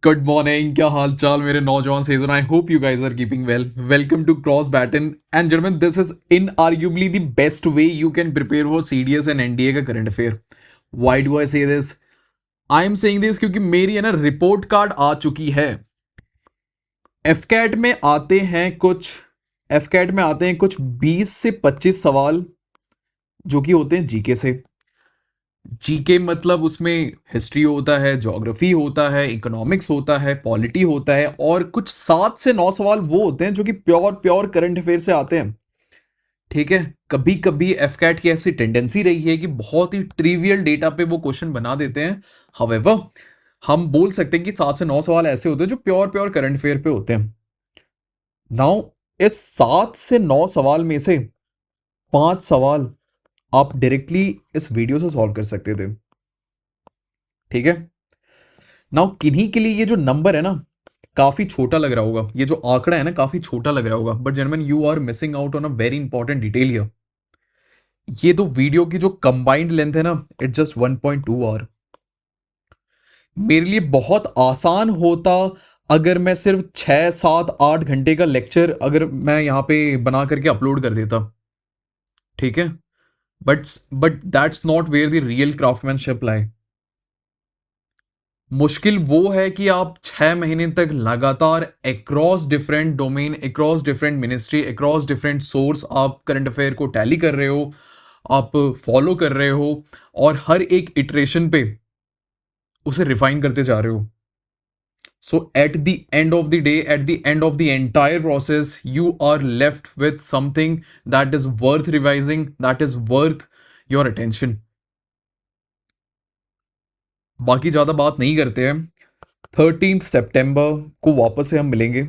Good morning, क्या हाल चाल मेरे नौजवान सीजन। I hope you guys are keeping well. Welcome to cross baton and gentlemen, this is in arguably the best way you can prepare for CDS and NDA का current affair. Why do I say this? I am saying this क्योंकि मेरी है ना report card आ चुकी है। AFCAT में आते हैं कुछ एफकैट में आते हैं कुछ 20 से 25 सवाल जो कि होते हैं जीके से। जीके मतलब उसमें हिस्ट्री होता है, ज्योग्राफी होता है, इकोनॉमिक्स होता है, पॉलिटी होता है, और कुछ 7 से 9 सवाल वो होते हैं जो कि प्योर प्योर करंट अफेयर से आते हैं। ठीक है। कभी कभी एफकैट की ऐसी टेंडेंसी रही है कि बहुत ही ट्रिवियल डेटा पे वो क्वेश्चन बना देते हैं। हावेवर, हम बोल सकते हैं कि 7 से 9 सवाल ऐसे होते हैं जो प्योर प्योर करंट अफेयर पे होते हैं। नाउ, इस 7 से 9 सवाल में से 5 सवाल आप डायरेक्टली इस वीडियो से सॉल्व कर सकते थे। ठीक है। नाउ किन्हीं के लिए ये जो नंबर है ना, काफी छोटा लग रहा होगा। ये जो आंकड़ा है ना, काफी छोटा लग रहा होगा, but gentleman, you are missing out on a very important detail here. ये दो वीडियो की जो कंबाइंड लेंथ है ना, इट जस्ट 1.2 आवर। मेरे लिए बहुत आसान होता अगर मैं सिर्फ 6 7 8 घंटे का लेक्चर अगर मैं यहां पे बना करके अपलोड कर देता। ठीक है। But but that's not where the real craftsmanship lie. मुश्किल वो है कि आप 6 महीने तक लगातार across different domain, across different ministry, across different source आप करंट अफेयर को टैली कर रहे हो, आप फॉलो कर रहे हो, और हर एक इटरेशन पे उसे रिफाइन करते जा रहे हो। So at the end of the day, at the end of the entire process, you are left with something that is worth revising, that is worth your attention. बाकी ज्यादा बात नहीं करते हैं। 13 सितंबर को वापस से हम मिलेंगे।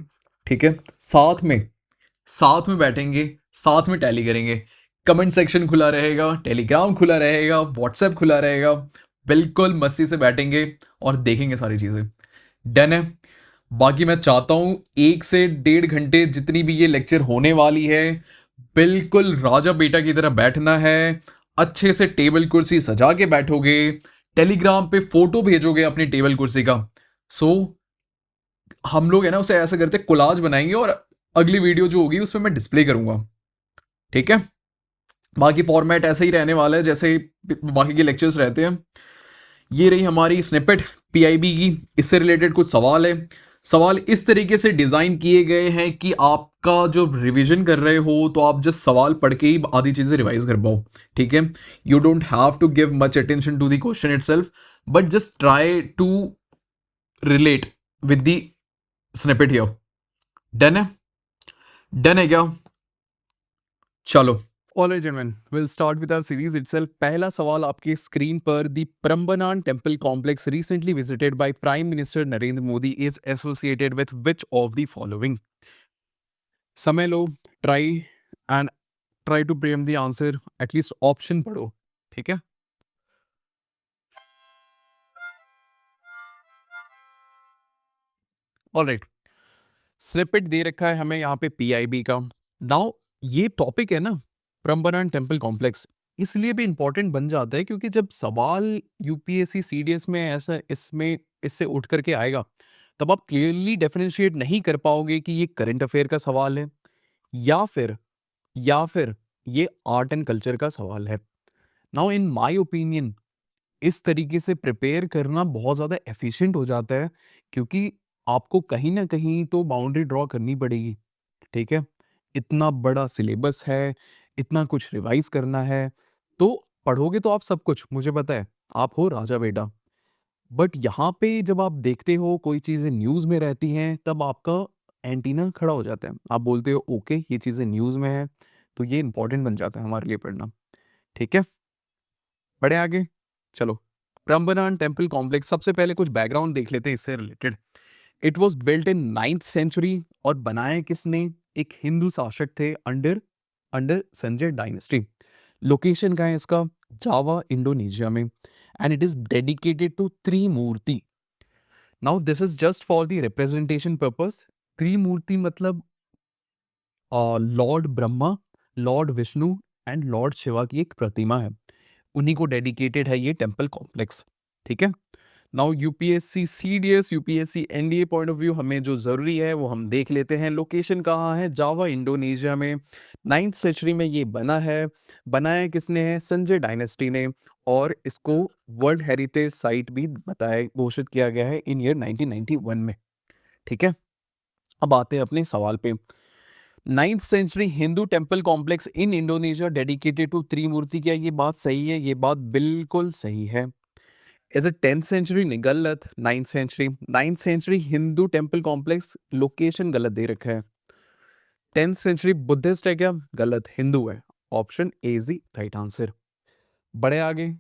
ठीक है। साथ में बैठेंगे, साथ में टैली करेंगे। कमेंट सेक्शन खुला रहेगा, टेलीग्राम खुला रहेगा, व्हाट्सएप खुला रहेगा। बिल्कुल मस्ती से बैठेंगे और देखेंगे सारी चीजें। डन है। बाकी मैं चाहता हूं 1 से 1.5 घंटे जितनी भी ये लेक्चर होने वाली है, बिल्कुल राजा बेटा की तरह बैठना है। अच्छे से टेबल कुर्सी सजा के बैठोगे, टेलीग्राम पे फोटो भेजोगे अपनी टेबल कुर्सी का। सो हम लोग है ना उसे ऐसा करते कोलाज बनाएंगे और अगली वीडियो जो होगी उसमें मैं डिस्प्ले करूंगा। ठीक है। बाकी फॉर्मेट ऐसा ही रहने वाला है जैसे बाकी के लेक्चर्स रहते हैं। ये रही हमारी स्निपेट पीआईबी की। इससे रिलेटेड कुछ सवाल है। सवाल इस तरीके से डिजाइन किए गए हैं कि आपका जो रिवीजन कर रहे हो तो आप जस्ट सवाल पढ़ के ही आधी चीजें रिवाइज कर पाओ। ठीक है। You don't have to give much attention to the question itself, but just try to relate with the snippet here. Done है? डन है क्या? चलो। Alright gentlemen, will start with our series itself. पहला सवाल आपके स्क्रीन पर, the Prambanan temple complex recently visited by prime minister Narendra Modi is associated with which of the following? समय लो, try and try to frame the answer, at least option पढ़ो। ठीक है। Alright, snippet दे रखा है हमें यहाँ पे पीआईबी का। नाउ ये टॉपिक है ना, प्रम्बनान टेम्पल कॉम्प्लेक्स, इसलिए भी इंपॉर्टेंट बन जाता है क्योंकि जब सवाल यूपीएससी सीडीएस में ऐसा इसमें इससे उठ करके आएगा, तब आप क्लियरली डिफरेंशिएट नहीं कर पाओगे कि ये करंट अफेयर का सवाल है या फिर ये आर्ट एंड कल्चर का सवाल है। नाउ इन माय ओपिनियन, इस तरीके से प्रिपेयर करना बहुत ज़्यादा एफिशिएंट हो जाता है क्योंकि आपको कहीं ना कहीं तो बाउंड्री ड्रॉ करनी पड़ेगी। ठीक है। इतना बड़ा सिलेबस है, इतना कुछ रिवाइज करना है, तो पढ़ोगे तो आप सब कुछ, मुझे पता है आप हो राजा बेटा। बट यहाँ पे जब आप देखते हो कोई चीज़ें न्यूज़ में रहती हैं, तब आपका एंटीना खड़ा हो जाता है। आप बोलते हो ओके ये चीज़ें न्यूज़ में है, तो ये इंपॉर्टेंट बन जाता है हमारे लिए पढ़ना। ठीक है। बढ़े आगे। चलो, प्रम्बनान टेम्पल कॉम्प्लेक्स, सबसे पहले कुछ बैकग्राउंड देख लेते हैं इससे related. It was built in 9th century, और बनाया किसने? एक हिंदू शासक थे under under Sanjaya dynasty. Location का है इसका? जावा, इंडोनेशिया में। And it is dedicated to Trimurti. Now this is just for the representation purpose. Trimurti मतलब lord Brahma, lord Vishnu and lord Shiva की एक प्रतिमा है। उन्हीं को डेडिकेटेड है ये टेम्पल कॉम्प्लेक्स। ठीक है। Now UPSC CDS, UPSC NDA point of view हमें जो ज़रूरी है वो हम देख लेते हैं। लोकेशन कहाँ है? जावा इंडोनेशिया में। 9th सेंचुरी में ये बना है। बनाया किसने है? संजय डायनेस्टी ने। और इसको वर्ल्ड हेरिटेज साइट भी बताया, घोषित किया गया है इन ईयर 1991 में। ठीक है, अब आते हैं अपने सवाल पे। 9th century Hindu temple complex in Indonesia dedicated to Trimurti, क्या ये बात सही है? ये बात बिल्कुल सही है। Is it 10th century? नहीं, गलत। 9th century Hindu temple complex, location गलत दे रखा है। 10th सेंचुरी बुद्धिस्ट है क्या? गलत, हिंदू है। Option A is the right answer. बड़े आगे,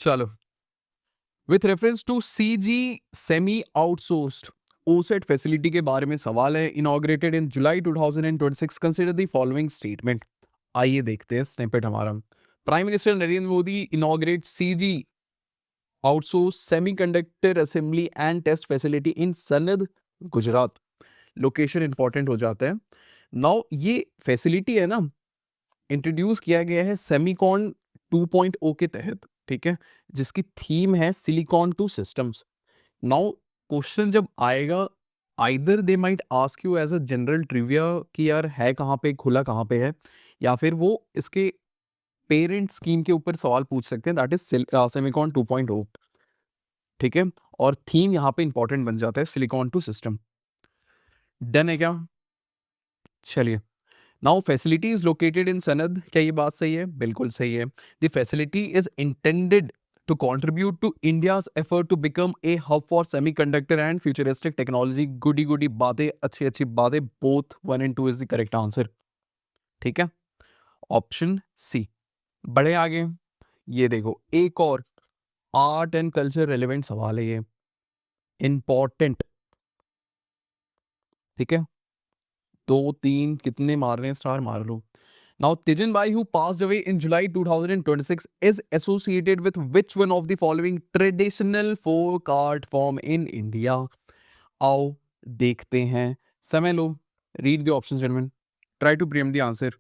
चलो। With reference to CG semi outsourced OSAT facility के बारे में सवाल है। Inaugurated in July 2026, consider the following statement. आइए देखते हैं स्निपेट हमारा। Prime minister Narendra Modi inaugurate CG outsource semiconductor assembly and test facility in Sanand, Gujarat. Location important हो जाता है। नाउ ये फैसिलिटी है ना, इंट्रोड्यूस किया गया है सेमीकॉन 2.0 के तहत। ठीक है, जिसकी थीम है silicon to systems. Now question जब आएगा, either they might ask you as a general trivia कि यार है कहाँ पे, खुला कहाँ पे है, या फिर वो इसके पेरेंट स्कीम के ऊपर सवाल पूछ सकते हैं, दैट इज सेमिकॉन 2.0। ठीक है, और थीम यहाँ पे इंपॉर्टेंट बन जाता है सिलिकॉन टू सिस्टम। डन है क्या? चलिए। Now facility is located in सनद, क्या ये बात सही है? बिल्कुल सही है। The facility is intended to contribute to India's effort to become a hub for semiconductor and futuristic technology। गुडी गुडी बातें, अच्छी अच्छी बातें, both 1 and 2 is the correct answer। ठीक है, ऑप्शन सी। बड़े आगे, ये देखो एक और आर्ट एंड कल्चर रेलिवेंट सवाल है ये, इंपॉर्टेंट। ठीक है, 2 3 कितने मार रहे हैं? स्टार मार लो। Now, Tijan Bai, who passed away in July 2026, is associated with which one of the following traditional folk art form in India? आओ देखते हैं। समय लो। Read the options, gentlemen. Try to preempt the answer.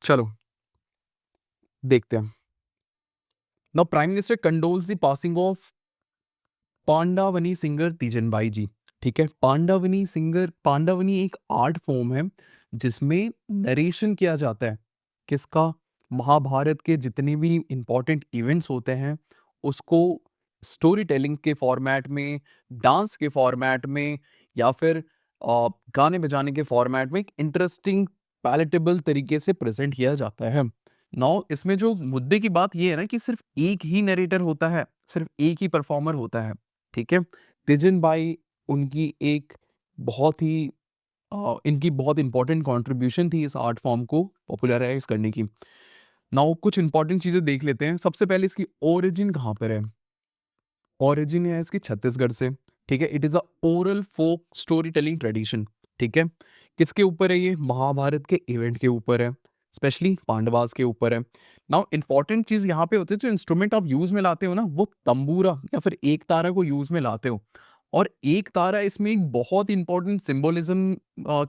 चलो देखते हैं। Now, Prime Minister condoles the passing of Pandavani singer Teejan Bai ji. ठीक है, पांडावनी singer, पांडावनी एक आर्ट फॉर्म है जिसमें नरेशन किया जाता है। किसका? महाभारत के जितने भी इंपॉर्टेंट इवेंट्स होते हैं उसको स्टोरी टेलिंग के फॉर्मेट में, डांस के फॉर्मेट में, या फिर गाने बजाने के फॉर्मेट में एक इंटरेस्टिंग पैलेटेबल तरीके से प्रेजेंट किया जाता है। नाउ इसमें जो मुद्दे की बात ये है ना कि सिर्फ एक ही नरेटर होता है, सिर्फ एक ही परफॉर्मर होता है। ठीक है, तिजन बाई उनकी एक बहुत ही इनकी बहुत इंपॉर्टेंट कंट्रीब्यूशन थी इस आर्ट फॉर्म को पॉपुलराइज करने की। नाउ कुछ इंपॉर्टेंट चीजें देख लेते हैं। सबसे पहले इसकी ओरिजिन कहाँ पर है? ओरिजिन है इसकी छत्तीसगढ़ से। ठीक है, it is a oral folk story telling tradition. ठीक है, किसके ऊपर है ये? महाभारत के इवेंट के ऊपर है, स्पेशली पांडवास के ऊपर है। नाउ इंपॉर्टेंट चीज यहाँ पे होती है, जो इंस्ट्रूमेंट आप यूज में लाते हो ना, वो तंबूरा या फिर एक तारा को यूज में लाते हो। और एक तारा इसमें एक बहुत इंपॉर्टेंट सिंबोलिज्म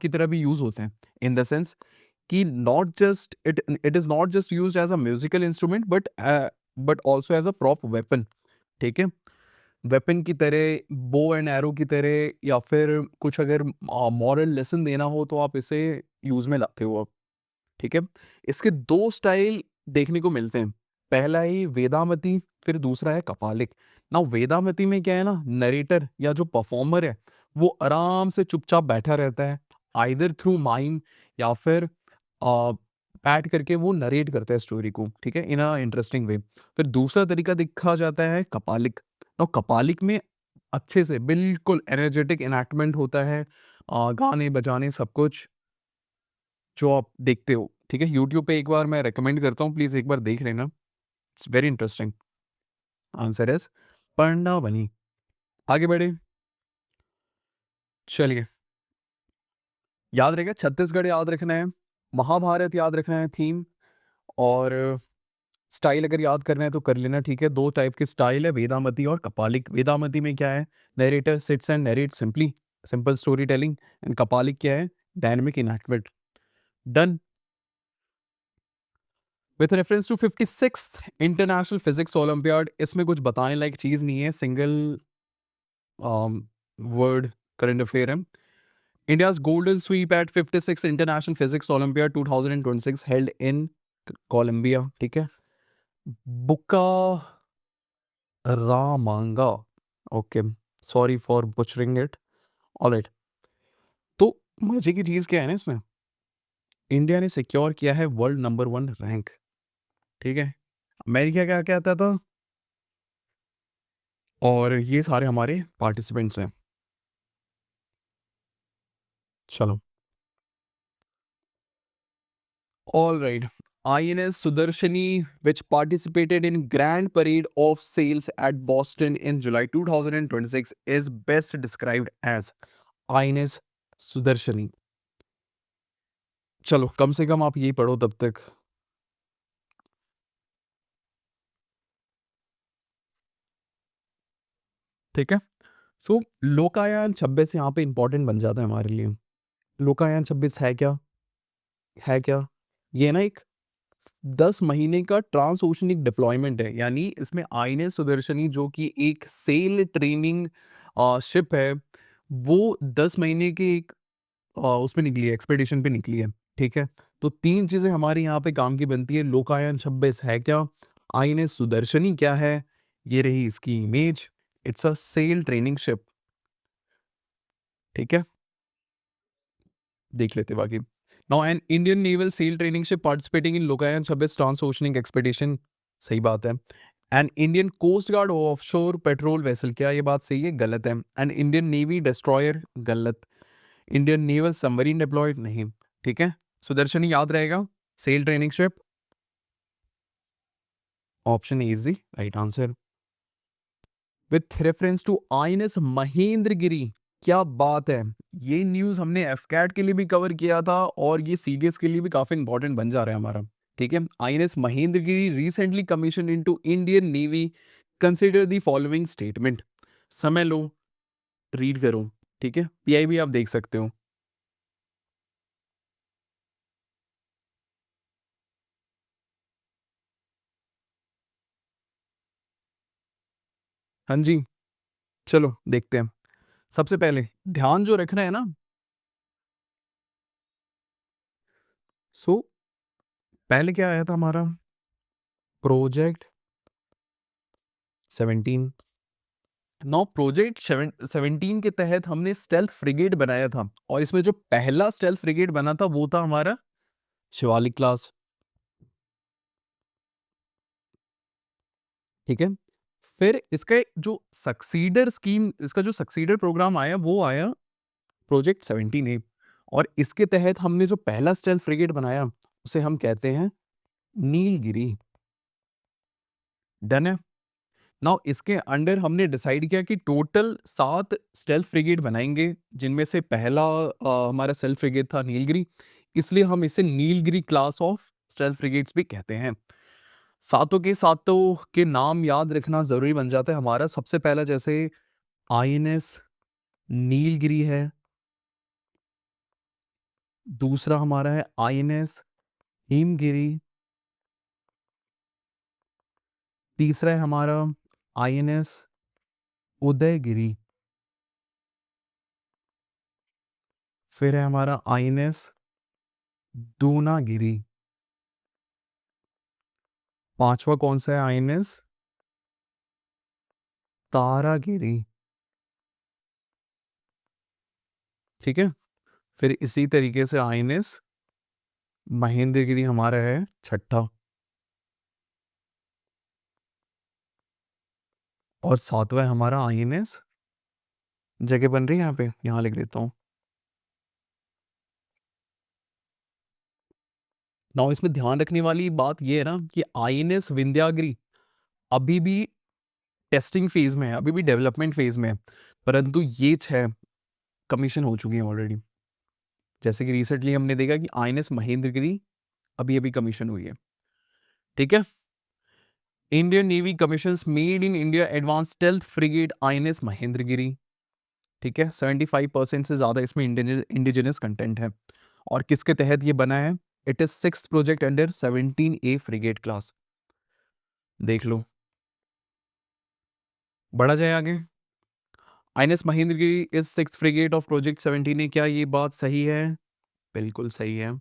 की तरह भी यूज होते हैं, इन द सेंस कि not just it is not just use as a musical instrument but also as a prop weapon. ठीक है, वेपन की तरह, बो एंड एरो की तरह, या फिर कुछ अगर मॉरल लेसन देना हो तो आप इसे यूज में लाते हो आप। ठीक है, इसके दो स्टाइल देखने को मिलते हैं। पहला है वेदामती, फिर दूसरा है कपालिक। ना वेदामती में क्या है ना, नरेटर या जो परफॉर्मर है वो आराम से चुपचाप बैठा रहता है, आइदर थ्रू माइम या फिर बैठ करके वो नरेट करता है स्टोरी को। ठीक है, इन अ इंटरेस्टिंग वे। फिर दूसरा तरीका देखा जाता है कपालिक। तो कपालिक में अच्छे से बिल्कुल एनर्जेटिक इनैक्टमेंट होता है, गाने बजाने सब कुछ जो आप देखते हो। ठीक है, यूट्यूब पे एक बार मैं रेकमेंड करता हूँ, प्लीज एक बार देख लेना, it's very interesting. Answer is पढ़ना बनी। आगे बढ़े, चलिए। याद रहेगा, छत्तीसगढ़ याद रखना है, महाभारत याद रखना है थीम, और स्टाइल अगर याद करना है तो कर लेना। ठीक है, दो टाइप के स्टाइल है, वेदामती और कपालिक। वेदामती में क्या है, narrator sits and narrate simply, simple story telling. And Kapalik क्या है, dynamic enactment. Done. With reference to 56th international physics olympiad, इसमें कुछ बताने लायक चीज़ नहीं है, सिंगल वर्ड करंट अफेयर है। India's golden sweep at 56th International Physics Olympiad 2026 held in Colombia, ठीक है। Bucaramanga, okay, sorry for butchering it, alright. तो मजे की चीज़ क्या है ना इसमें, इंडिया ने सिक्योर किया है वर्ल्ड नंबर 1 रैंक, ठीक है। अमेरिका क्या कहता था, और ये सारे हमारे पार्टिसिपेंट्स हैं। चलो, all right. INS Sudarshani, which participated in Grand Parade of Sales at Boston in July 2026, is best described as INS Sudarshani. चलो, कम से कम आप ये पढ़ो तब तक। ठीक है। सो लोकायान 26 यहाँ पे इंपॉर्टेंट बन जाता है हमारे लिए। लोकायान 26 है क्या? है क्या? ये ना एक 10 महीने का ट्रांस ओशनिक डिप्लॉयमेंट है, यानी इसमें आईएनएस सुदर्शनी जो कि एक सेल ट्रेनिंग शिप है, वो 10 महीने के एक उसमें निकली है, एक्सपेडिशन पे निकली है, ठीक है। तो 3 चीज़ें हमारे यहाँ पे काम की बनती है। लोकायन 26 है क्या? आईएनएस सुदर्शनी क्या है? ये रही इसकी image, it's a sail training ship, ठीक है। देख लेते बाकी। Now an Indian naval sail training ship participating in Lokayan 26 trans oceanic expedition, सही बात है। An Indian coast guard offshore patrol vessel, क्या ये बात सही है? गलत है। एन इंडियन नेवी डिस्ट्रॉयर, गलत। इंडियन नेवल सबमरीन डिप्लॉयड, नहीं, ठीक है। सुदर्शनी याद रहेगा, sail training ship, option A is the right answer. With reference to INS Mahendragiri, क्या बात है, ये न्यूज हमने एफकैट के लिए भी कवर किया था और ये सीडीएस के लिए भी काफी इंपॉर्टेंट बन जा रहा है हमारा, ठीक है। INS Mahendragiri recently commission into Indian navy, consider the following statement. समय लो, रीड करो, ठीक है। पीआईबी आप देख सकते हो। हाँ जी, चलो देखते हैं। सबसे पहले ध्यान जो रखना है ना, सो पहले क्या आया था हमारा, प्रोजेक्ट 17। नाउ प्रोजेक्ट 17 के तहत हमने स्टेल्थ फ्रिगेट बनाया था, और इसमें जो पहला स्टेल्थ फ्रिगेट बना था वो था हमारा शिवालिक क्लास, ठीक है। फिर इसका जो सक्सीडर स्कीम, इसका जो सक्सीडर प्रोग्राम आया वो आया प्रोजेक्ट 17A, और इसके तहत हमने जो पहला स्टेल्थ फ्रिगेट बनाया उसे हम कहते हैं नीलगिरी। डन है। नाउ इसके अंडर हमने डिसाइड किया कि टोटल 7 स्टेल्थ फ्रिगेट बनाएंगे, जिनमें से पहला हमारा स्टेल्थ फ्रिगेट था नीलगिरी, इसलिए हम इसे Nilgiri class of stealth frigates भी कहते हैं। सातों के सातों के नाम याद रखना जरूरी बन जाता है हमारा। सबसे पहला जैसे आईएनएस नीलगिरी है, दूसरा हमारा है आईएनएस हिमगिरी, तीसरा है हमारा आईएनएस उदयगिरी, फिर है हमारा आईएनएस दूनागिरी, पांचवा कौन सा है? आईएनएस तारागिरी, ठीक है। फिर इसी तरीके से आईएनएस महेंद्रगिरी हमारा है छठा, और सातवां है हमारा आईएनएस, जगह बन रही है यहाँ पे, यहाँ लिख देता हूँ। नाउ इसमें ध्यान रखने वाली बात ये है ना कि आईएनएस विंध्यागिरी अभी भी टेस्टिंग फेज में है, अभी भी डेवलपमेंट फेज में है, परंतु ये 6 कमीशन हो चुकी हैं ऑलरेडी। जैसे कि रिसेंटली हमने देखा कि आईएनएस महेंद्रगिरी अभी अभी कमीशन हुई है, ठीक है। Indian navy commissions made in India advance stealth frigate INS Mahendragiri, ठीक है। 75% से ज़्यादा इसमें इंडिजिनस कंटेंट है। और किसके तहत ये बना है? It is 6th project under 17A frigate class. देख लो, बढ़ा जाए आगे। INS Mahendragiri is 6th frigate of project 17A। क्या ये बात सही है? बिल्कुल सही है।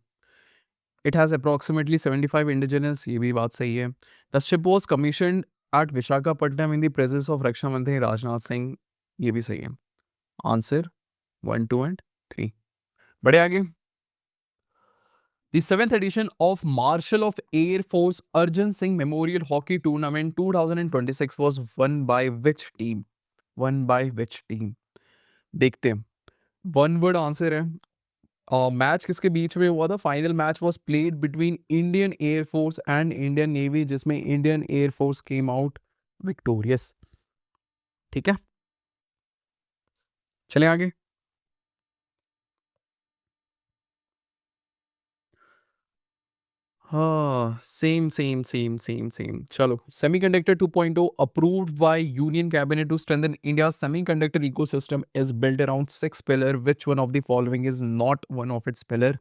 इट हैज़ अप्रॉक्सीमेटली 75 इंडिजिनस, ये भी बात सही है। The ship was commission at Visakhapatnam in the presence of Raksha Mantri Rajnath Singh, ये भी सही है। Answer 1, 2 and 3। बढ़े आगे। The seventh edition of Marshal of Air Force Arjun Singh Memorial Hockey Tournament 2026 was won by which team? Won by which team? देखते हैं। One word answer है। Match किसके बीच में हुआ था? Final match was played between Indian air force and Indian navy, जिसमें Indian air force came out victorious. ठीक है, चलें आगे। हाँ, same same same same same. चलो, semiconductor 2.0 approved by union cabinet to strengthen India semiconductor ecosystem is built around 6 pillar, which one of the following is not one of its pillar?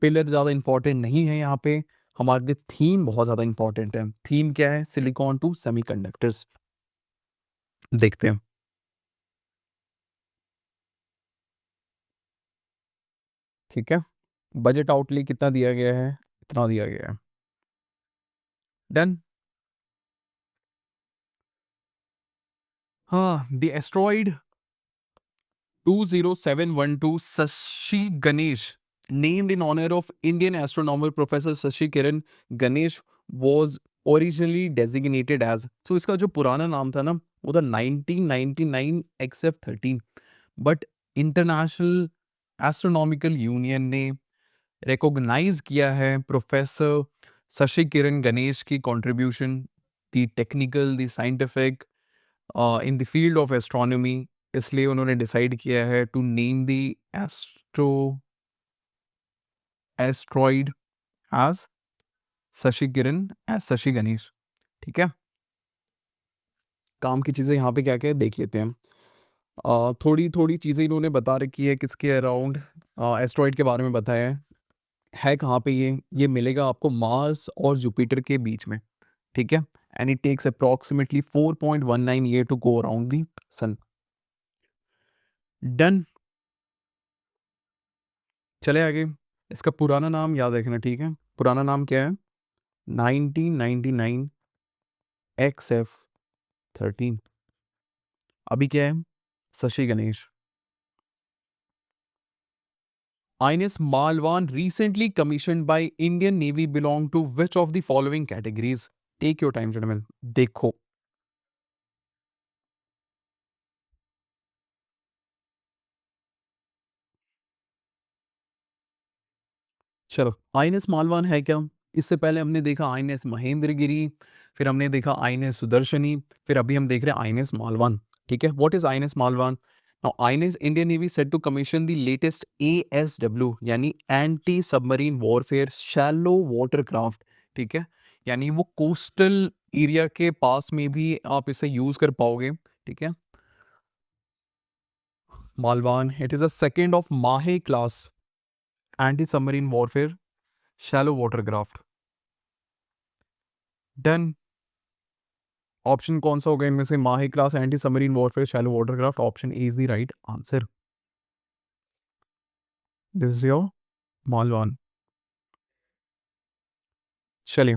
Pillar ज़्यादा important नहीं है यहाँ पे, हमारे लिए theme बहुत ज़्यादा इंपॉर्टेंट है। थीम क्या है? Silicon to semiconductors. देखते हैं। ठीक है, बजट आउटले कितना दिया गया है? इतना दिया गया है। डन। हाँ, the asteroid 20712 Sashi Ganesh, named in honor of Indian astronomer Professor Sashi Kiran Ganesh, was originally designated as, so इसका जो पुराना नाम था ना, वो था 1999 XF13, but International Astronomical Union ने रिकॉग्नाइज किया है प्रोफेसर शशि किरण गणेश की contribution, the technical, the scientific, in the field of astronomy. इसलिए उन्होंने डिसाइड किया है to name the astro asteroid as Shashi Kiran, as Shashi Ganesh. ठीक है, काम की चीज़ें यहाँ पे क्या क्या है देख लेते हैं। थोड़ी थोड़ी चीज़ें इन्होंने बता रखी है किसके अराउंड, एस्ट्रॉइड के बारे में बताया है कहाँ पे ये मिलेगा आपको मार्स और जुपिटर के बीच में। ठीक है, and it takes approximately 4.19 year to go around the sun. Done, चले आगे। इसका पुराना नाम याद रखना, ठीक है? पुराना नाम क्या है? 1999 XF13। अभी क्या है? Shashi Ganesh. INS Malwan recently commissioned by Indian Navy belong to which of the following categories? Take your time, gentlemen. देखो, चलो, आईएनएस मालवान है क्या? इससे पहले हमने देखा आईएनएस महेंद्रगिरी, फिर हमने देखा आईएनएस सुदर्शनी, फिर अभी हम देख रहे हैं आईएनएस मालवान। ठीक है, what is INS Malvan? Now INS Indian navy set to commission the latest ASW, यानी anti submarine warfare shallow water craft. ठीक है, यानी वो कोस्टल एरिया के पास में भी आप इसे यूज कर पाओगे। ठीक है, Malvan, it is a second of Mahe class anti submarine warfare shallow water craft. Done. Option कौन सा होगा इनमें से? Mahe class anti submarine warfare shallow watercraft. Option A is the right answer. This is your Malvan. चलिए,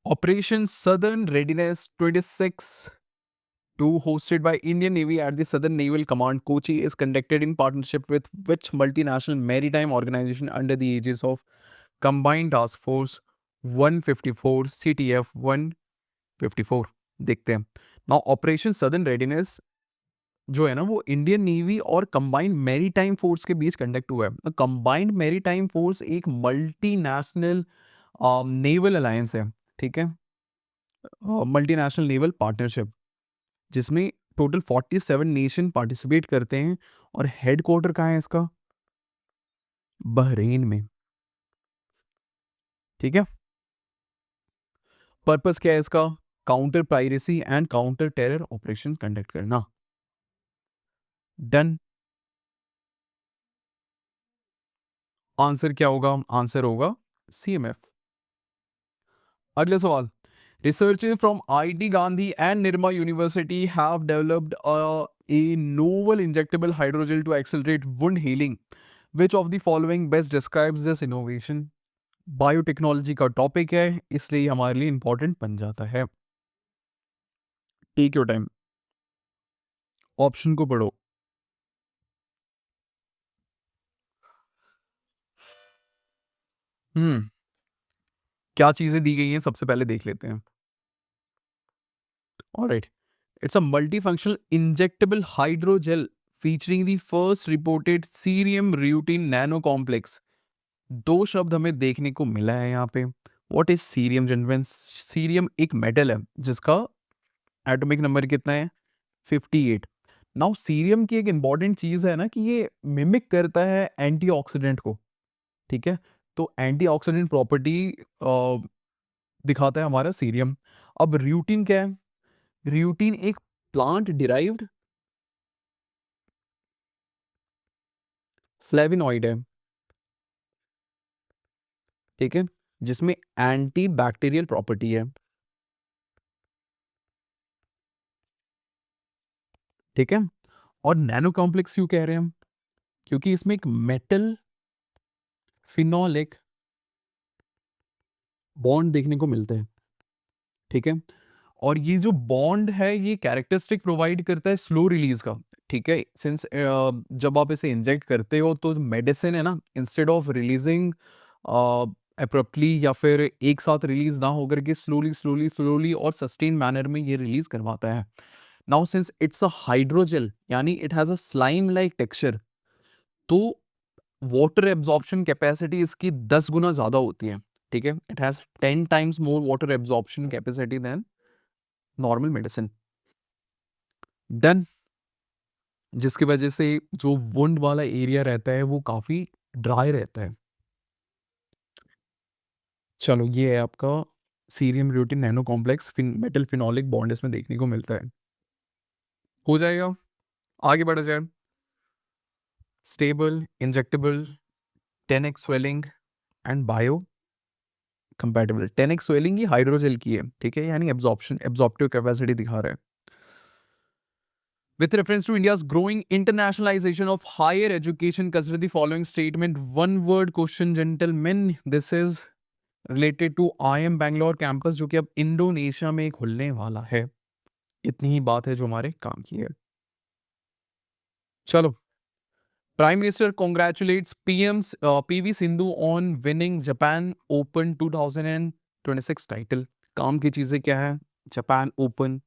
operation southern readiness 26 2 hosted by Indian Navy at the Southern Naval Command Kochi is conducted in partnership with which multinational maritime organization under the aegis of Combined Task Force 154 CTF 154? देखते हैं। Now operation southern readiness जो है ना, वो Indian navy और combined maritime force के बीच conduct हुआ है। कंबाइंड मैरीटाइम फोर्स एक मल्टीनेशनल नेवल अलायंस है। ठीक है, मल्टीनेशनल नेवल पार्टनरशिप, जिसमें टोटल 47 नेशन पार्टिसिपेट करते हैं, और हेडक्वार्टर कहाँ है इसका? बहरीन में। ठीक है, पर्पस क्या है इसका? Counter piracy and counter terror operation conduct करना। डन। आंसर क्या होगा? आंसर होगा CMF। अगला सवाल, researchers from IT Gandhi and Nirma University have developed a novel injectable hydrogel to accelerate wound healing. Which of the following best describes this innovation? Biotechnology का topic है, इसलिए ये हमारे लिए इंपॉर्टेंट बन जाता है। टेक योर टाइम, ऑप्शन को पढ़ो। क्या चीजें दी गई हैं सबसे पहले देख लेते हैं। Alright, it's a multifunctional injectable hydrogel featuring the first reported cerium rutin nano complex. दो शब्द हमें देखने को मिला है यहाँ पे। What is cerium gentlemen? Cerium एक मेटल है जिसका एटॉमिक नंबर कितना है? 58। नाउ सीरियम की एक इंपॉर्टेंट चीज है ना कि ये मिमिक करता है एंटीऑक्सीडेंट को, ठीक है? तो एंटीऑक्सीडेंट प्रॉपर्टी दिखाता है हमारा सीरियम। अब र्यूटिन क्या है? र्यूटिन एक प्लांट डिराइव्ड फ्लेविनॉइड है, ठीक है, जिसमें एंटी बैक्टीरियल प्रॉपर्टी है, ठीक है। और नैनो कॉम्प्लेक्स क्यों कह रहे हैं हम? क्योंकि इसमें एक मेटल फिनोलिक बॉन्ड देखने को मिलते हैं, ठीक है। और ये जो बॉन्ड है ये कैरेक्टरिस्टिक प्रोवाइड करता है स्लो रिलीज का, ठीक है। सिंस जब आप इसे इंजेक्ट करते हो तो मेडिसिन है ना, इंस्टेड ऑफ रिलीजिंग अब्रप्टली या फिर एक साथ रिलीज ना होकर के स्लोली स्लोली स्लोली और सस्टेन मैनर में ये रिलीज करवाता है। Now since it's a hydrogel यानी it has a slime like texture, तो वाटर एब्जॉर्प्शन कैपेसिटी इसकी 10 गुना ज्यादा होती है, ठीक है। It has 10 times more water absorption capacity than normal medicine. Then जिसकी वजह से जो वुंड वाला एरिया रहता है वो काफी ड्राई रहता है। चलो ये है आपका cerium rutin nano complex metal phenolic bond इसमें देखने को मिलता है। हो जाएगा, आगे बढ़ा जाए। Stable, injectable, 10x swelling and bio compatible. 10x swelling he hydrogel की है, ठीक है, यानी एब्जॉर्प्टिव कैपेसिटी दिखा रहा है। With reference to India's growing internationalization of higher education, consider the following statement. One word question, gentlemen. This is related to IIM Bangalore campus जो कि अब इंडोनेशिया में खुलने वाला है। इतनी ही बात है जो हमारे काम की है। चलो, Prime Minister congratulates PV Sindhu on winning Japan Open 2026 title. काम की चीजें क्या है? जापान ओपन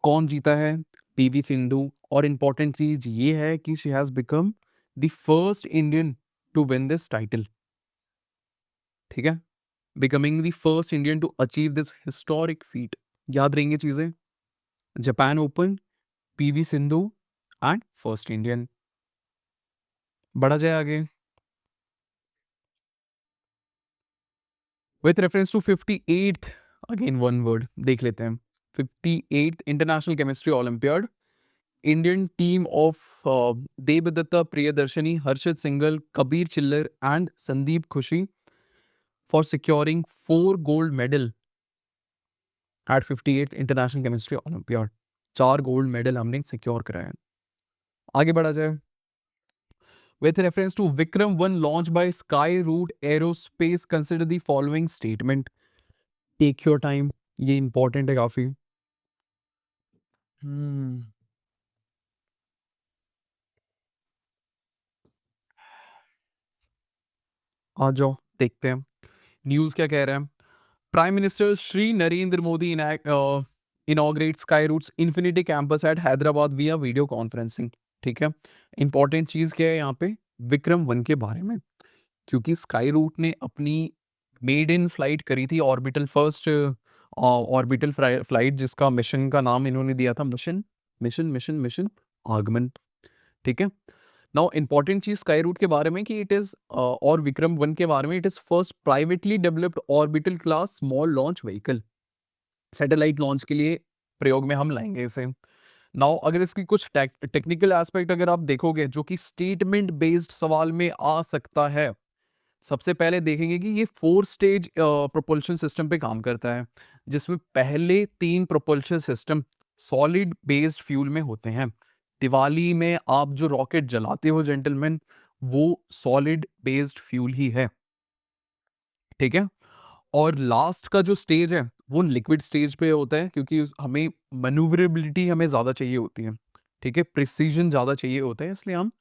कौन जीता है? पीवी सिंधु। और इंपॉर्टेंट चीज ये है कि she has become the first Indian to win this title, ठीक है, becoming the first Indian to achieve this historic feat. याद रहेंगे चीजें, Japan open, PV Sindhu and first Indian. बढ़ा जाए आगे। With reference to 58th, again one word देख लेते हैं। 58th International Chemistry Olympiad, Indian team of Devdatta Priyadarshini, Harshad Singhal, Kabir Chillar and Sandeep खुशी for securing 4 gold medal at 58th International Chemistry olympiad. 4 gold medal हमने secure कराए। आगे बढ़ा जाए। With reference to Vikram 1 launched by Skyroot Aerospace, consider the following statement. Take your time, ये important है काफी। आ जाओ देखते हैं न्यूज क्या कह रहे हैं। Prime minister Shri Narendra Modi inaugurate sky roots infinity campus at Hyderabad via video conferencing, ठीक है। इंपॉर्टेंट चीज क्या है यहाँ पे? विक्रम 1 के बारे में, क्योंकि स्काई रूट ने अपनी मेड इन फ्लाइट करी थी, ऑर्बिटल फर्स्ट ऑर्बिटल फ्लाइट, जिसका मिशन का नाम इन्होंने दिया था मिशन मिशन मिशन मिशन आगमन, ठीक है। नाउ इंपॉर्टेंट चीज स्काई रूट के बारे में कि इट इज और विक्रम 1 के बारे में, it is first privately developed orbital class small launch vehicle. Satellite launch के लिए प्रयोग में हम लाएंगे इसे। नाउ अगर इसकी कुछ टेक्निकल एस्पेक्ट अगर आप देखोगे जो कि स्टेटमेंट बेस्ड सवाल में आ सकता है, सबसे पहले देखेंगे कि ये 4 स्टेज प्रोपल्शन सिस्टम पे काम करता है, जिसमें पहले 3 propulsion system solid based fuel में होते हैं। दिवाली में आप जो रॉकेट जलाते हो जेंटलमैन, वो सॉलिड बेस्ड फ्यूल ही है, ठीक है? और लास्ट का जो स्टेज है, वो लिक्विड स्टेज पे होता है, क्योंकि हमें मैन्यूवरेबिलिटी हमें ज़्यादा चाहिए होती है, ठीक है? प्रिसीजन ज़्यादा चाहिए होता है, इसलिए हम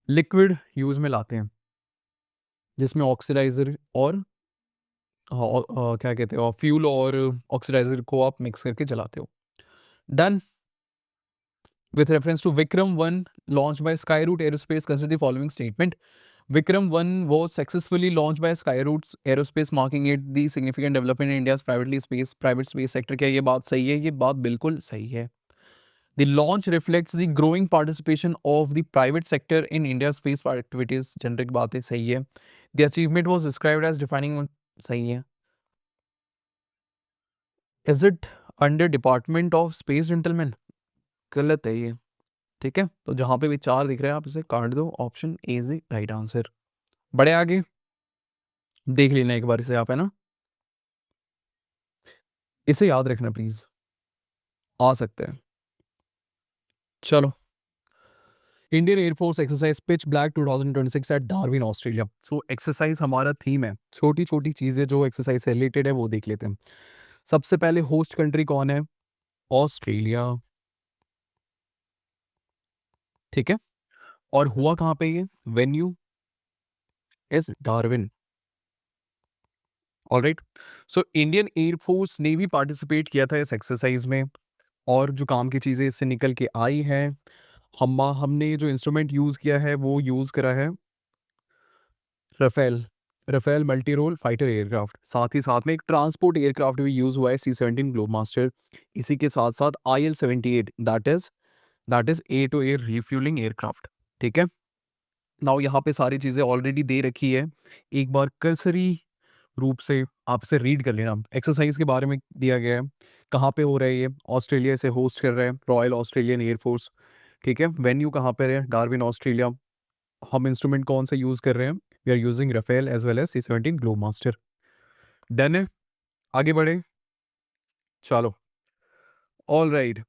लिक्विड यूज़ में लाते हैं, जिसमें ऑक्सीडाइज़र और क्या कहते हैं, फ्यूल और ऑक्सीडाइज़र को आप मिक्स करके जलाते हो। Done. With reference to Vikram 1 launched by Skyroot Aerospace, consider the following statement. Vikram 1 was successfully launched by Skyroot Aerospace, marking it the significant development in India's private space sector. क्या ये बात सही है? ये बात बिल्कुल सही है. The launch reflects the growing participation of the private sector in India's space activities. Generic बात है, सही है. The achievement was described as defining. सही है. Is it under Department of Space, gentlemen? गलत है ये, ठीक है? तो जहां पे भी 4 दिख रहे हैं आप इसे काट दो, option A is the right answer. बड़े आगे देख लेना एक बार इसे आप, है ना? इसे याद रखना प्लीज, आ सकते हैं। चलो, Indian air force exercise pitch black 2026 at Darwin Australia. So exercise हमारा थीम है, छोटी छोटी चीजें जो एक्सरसाइज से रिलेटेड है वो देख लेते हैं। सबसे पहले होस्ट कंट्री कौन है? ऑस्ट्रेलिया, ठीक है? और हुआ कहाँ पे ये? Venue is Darwin. Alright, so Indian air force ने भी पार्टिसिपेट किया था इस एक्सरसाइज में, और जो काम की चीज़ें इससे निकल के आई हैं, हमने जो इंस्ट्रूमेंट यूज़ किया है वो यूज़ करा है Rafale, Rafale multi role fighter aircraft. साथ ही साथ में एक ट्रांसपोर्ट एयरक्राफ्ट भी यूज़ हुआ है, C-17 ग्लोब मास्टर। इसी के साथ साथ IL-78, that is air to air refuelling aircraft, ठीक है? नाउ यहाँ पे सारी चीज़ें ऑलरेडी दे रखी है, एक बार कर्सरी रूप से आप इसे रीड कर लेना। एक्सरसाइज के बारे में दिया गया है, कहाँ पे हो रहा है ये? ऑस्ट्रेलिया से होस्ट कर रहा है रॉयल ऑस्ट्रेलियन एयरफोर्स, ठीक है? वेन्यू कहाँ पर है? Darwin Australia. हम इंस्ट्रूमेंट कौन सा यूज़ कर रहे हैं? We are using Rafale as well as C-17 Globemaster. Done है, आगे बढ़े। चलो, all right.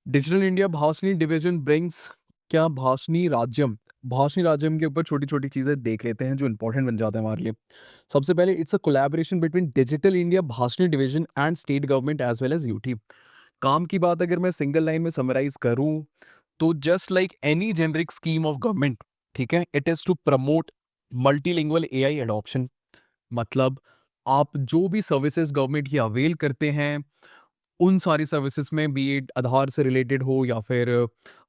Digital India Bhashini division brings, क्या भाषणी राज्यम, भाषणी राज्यम के ऊपर छोटी छोटी चीजें देख लेते हैं जो इंपॉर्टेंट बन जाते हैं हमारे लिए। सबसे पहले, it's a collaboration between digital India Bhashini division and state government as well as UT. काम की बात अगर मैं सिंगल लाइन में समराइज करूं, तो just like any generic scheme of government, ठीक है, it is to promote multilingual AI adoption. मतलब आप जो भी सर्विसेज गवर्नमेंट की अवेल करते हैं, उन सारी सर्विसेज में, बी इट आधार से रिलेटेड हो, या फिर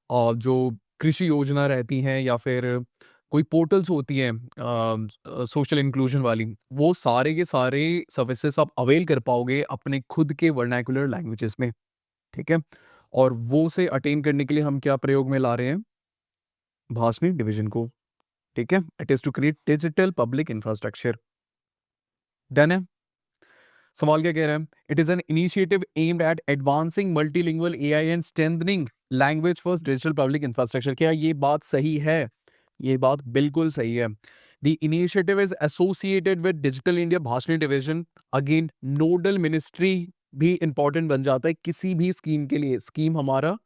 जो कृषि योजना रहती हैं, या फिर कोई पोर्टल्स होती हैं सोशल इंक्लूजन वाली, वो सारे के सारे सर्विसेज आप अवेल कर पाओगे अपने खुद के वर्नाकुलर लैंग्वेजेस में, ठीक है? और वो से अटेन करने के लिए हम क्या प्रयोग में ला रहे हैं? भाषणी डिवीजन को, ठीक है? It is to create digital public infrastructure. Done है। सवाल क्या कह रहा है? It is an initiative aimed at advancing multilingual AI and strengthening language for digital public infrastructure. क्या ये बात सही है? ये बात बिल्कुल सही है। The initiative is associated with digital India Bhashini division. Again, nodal ministry भी इंपॉर्टेंट बन जाता है किसी भी स्कीम के लिए। स्कीम हमारा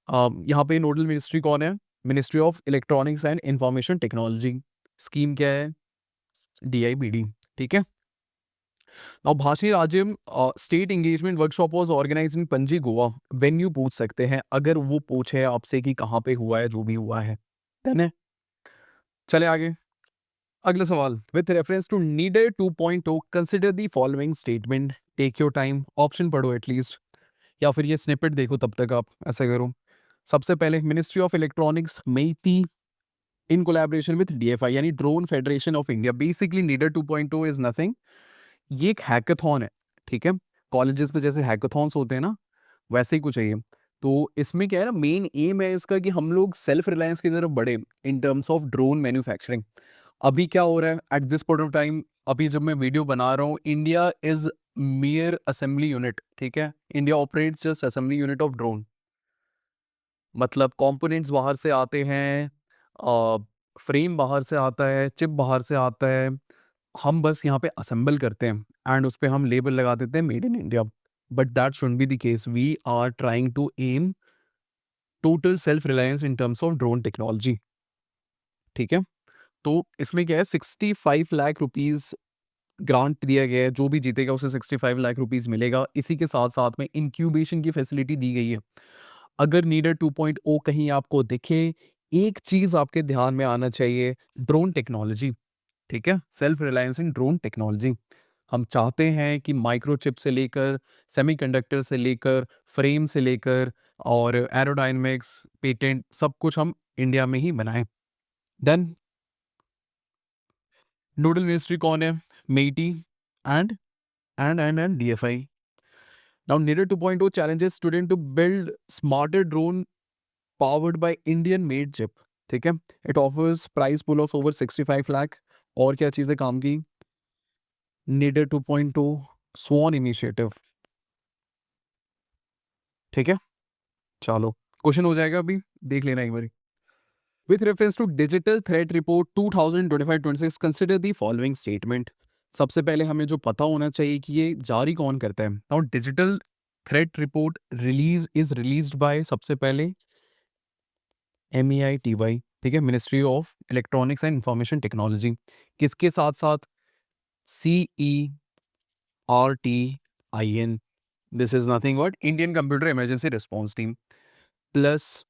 यहाँ पे नोडल मिनिस्ट्री कौन है? Ministry of electronics and information technology. Scheme क्या है? DIBD, ठीक है? Now, Bhashi Rajyam state engagement workshop was organized in Panaji, Goa. Venue पूछ सकते हैं अगर वो पूछे आपसे कि कहाँ पे हुआ है, जो भी हुआ है। डन है, चले आगे। अगला सवाल, with reference to Nidar 2.0 consider the following statement. Take your time, option पढ़ो एटलीस्ट, या फिर ये स्निपेट देखो, तब तक आप ऐसा करो। सबसे पहले, ministry of electronics MeitY in collaboration with DFI, यानी drone federation of India. Basically Nidar 2.0 is nothing, ये एक हैकाथॉन है, ठीक है? कॉलेजेस में जैसे हैकाथॉन्स होते हैं ना, वैसे ही कुछ है ये। तो इसमें क्या है ना, मेन एम है इसका कि हम लोग सेल्फ रिलायंस की तरफ बढ़े इन टर्म्स ऑफ ड्रोन मैन्युफैक्चरिंग। अभी क्या हो रहा है at this point of time? अभी जब मैं वीडियो बना रहा हूँ, इंडिया इज मियर असेंबली यूनिट, ठीक है? India operates just assembly unit of drone. मतलब कंपोनेंट्स बाहर से आते हैं, फ्रेम बाहर से आता है, चिप बाहर से आता है, हम बस यहाँ पे असेंबल करते हैं एंड उस पे हम लेबल लगा देते हैं made in India. But that should be the case, we are trying to aim total self reliance in terms of drone technology. ठीक है, तो इसमें क्या है, 65 लाख रुपीज़ ग्रांट दिया गया है, जो भी जीतेगा उसे 65 लाख रुपीज़ मिलेगा। इसी के साथ साथ में इंक्यूबेशन की फैसिलिटी दी गई है। अगर नीडर 2.0 कहीं आपको दिखे, एक चीज़ आपके ध्यान में आना चाहिए, ड्रोन टेक्नोलॉजी। ठीक है, सेल्फ रिलायंस इन ड्रोन टेक्नोलॉजी। हम चाहते हैं कि माइक्रोचिप से लेकर, सेमीकंडक्टर से लेकर, फ्रेम से लेकर और एरोडायनेमिक्स, पेटेंट, सब कुछ हम इंडिया में ही बनाएं। देन नोडल मिनिस्ट्री कौन है? MeitY and and DFI. Now Nidar 2.0 challenges student to build smarter drone powered by Indian made chip। ठीक है, it offers price pull off over 65 lakh. और क्या चीज़ें काम की? नीडर 2.0 स्वान इनिशिएटिव। ठीक है, चलो क्वेश्चन हो जाएगा, अभी देख लेना एक बारी। With reference to digital threat report 2025-26 consider the following statement. सबसे पहले हमें जो पता होना चाहिए कि ये जारी कौन करता है। Now digital threat report is released by, सबसे पहले MEITY। ठीक है, ministry of electronics and information technology. किसके साथ साथ? CERTIN, this is nothing but Indian computer emergency response team, plus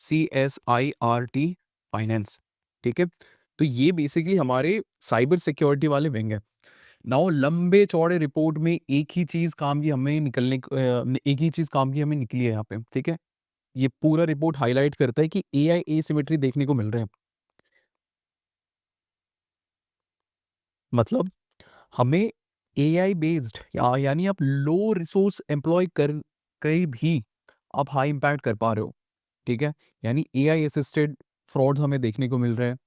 CSIRT finance. ठीक है, तो ये बेसिकली हमारे साइबर सिक्योरिटी वाले विंग है। नाउ लंबे चौड़े रिपोर्ट में एक ही चीज काम की हमें एक ही चीज काम की हमें निकली है यहाँ पे। ठीक है, ये पूरा रिपोर्ट हाईलाइट करता है कि AI एसिमेट्री देखने को मिल रहे हैं। मतलब हमें AI बेस्ड यानी आप लो रिसोर्स एम्प्लॉय कर कहीं भी आप हाई इम्पैक्ट कर पा रहे हो। ठीक है, यानी AI असिस्टेड फ्रॉड्स हमें देखने को मिल रहे हैं,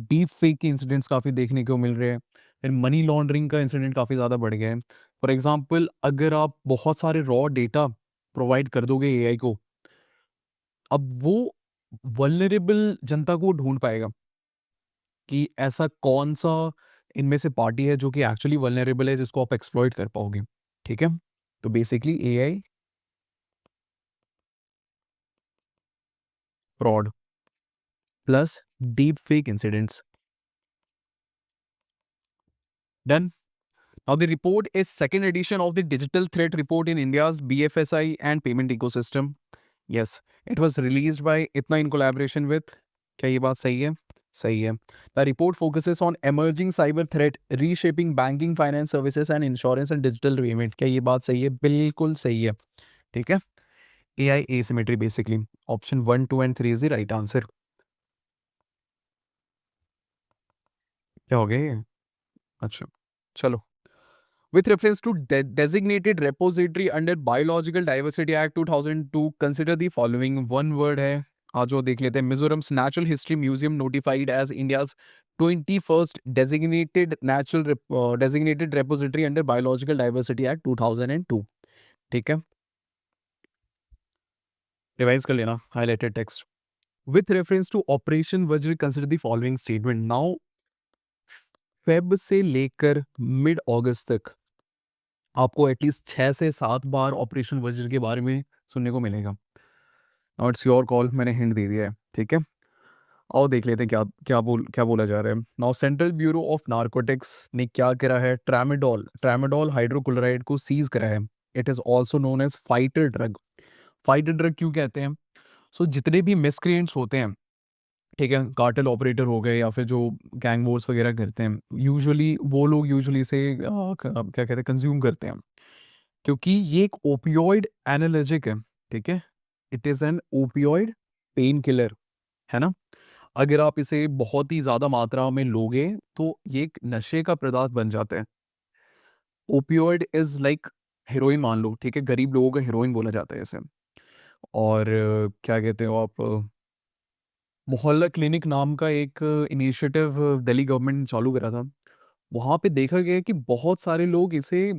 डीप फेक के इंसिडेंट्स काफ़ी देखने को मिल रहे हैं, फिर मनी लॉन्ड्रिंग का इंसिडेंट काफ़ी ज़्यादा बढ़ गया है। फॉर एग्जांपल, अगर आप बहुत सारे रॉ डेटा प्रोवाइड कर दोगे AI को, अब वो वल्नरेबल जनता को ढूंढ पाएगा कि ऐसा कौन सा इनमें से पार्टी है जो कि एक्चुअली वल्नरेबल है, जिसको आप एक्सप्लॉइट कर पाओगे। ठीक है, तो basically AI fraud plus deep fake incidents. Done. Now, the report is second edition of the digital threat report in India's BFSI and payment ecosystem. Yes, it was released by ITNA in collaboration with. क्या ये बात सही है? सही है। The report focuses on emerging cyber threat, reshaping banking, finance services and insurance and digital payment। क्या ये बात सही है? बिल्कुल सही है। ठीक है, AI asymmetry basically. Option 1, 2 and 3 is the right answer। क्या हो गया ये? अच्छा, चलो। With reference to designated repository under Biological Diversity Act 2002, consider the following। one word है, आज वो देख लेते हैं। Mizoram's natural history museum notified as India's 21st designated repository under Biological Diversity Act 2002। ठीक है, रिवाइज कर लेना highlighted text. With reference to operation Vajra consider the following statement. Now Feb से लेकर मिड अगस्त तक आपको एटलीस्ट 6 से 7 बार ऑपरेशन वज्र के बारे में सुनने को मिलेगा। नाउ इट्स योर कॉल, मैंने हिंट दे दिया है। ठीक है, और देख लेते हैं क्या बोला जा रहा है। Now central bureau of narcotics ने क्या करा है? ट्रामेडोल हाइड्रोक्लोराइड को सीज करा है। It is also known as fighter drug. Fighter drug क्यों कहते हैं? सो जितने भी मिसक्रिएंट्स होते हैं, ठीक है, कार्टेल ऑपरेटर हो गए या फिर जो गैंग वॉर्स वगैरह करते हैं, यूजुअली वो लोग यूजुअली से क्या कहते हैं, कंज्यूम करते हैं, क्योंकि ये एक ओपियोइड एनाल्जेसिक है। ठीक है, it is N opioid pain killer, है ना। अगर आप इसे बहुत ही ज्यादा मात्रा में लोगे तो ये एक नशे का पदार्थ बन जाता है। ओपियोइड इज लाइक हेरोइन मान लो। ठीक है, गरीब लोगों का हेरोइन बोला जाता है इसे। और क्या कहते हो आप, मोहल्ला क्लिनिक नाम का एक इनिशिएटिव दिल्ली गवर्नमेंट ने चालू करा था। वहाँ पे देखा गया कि बहुत सारे लोग इसे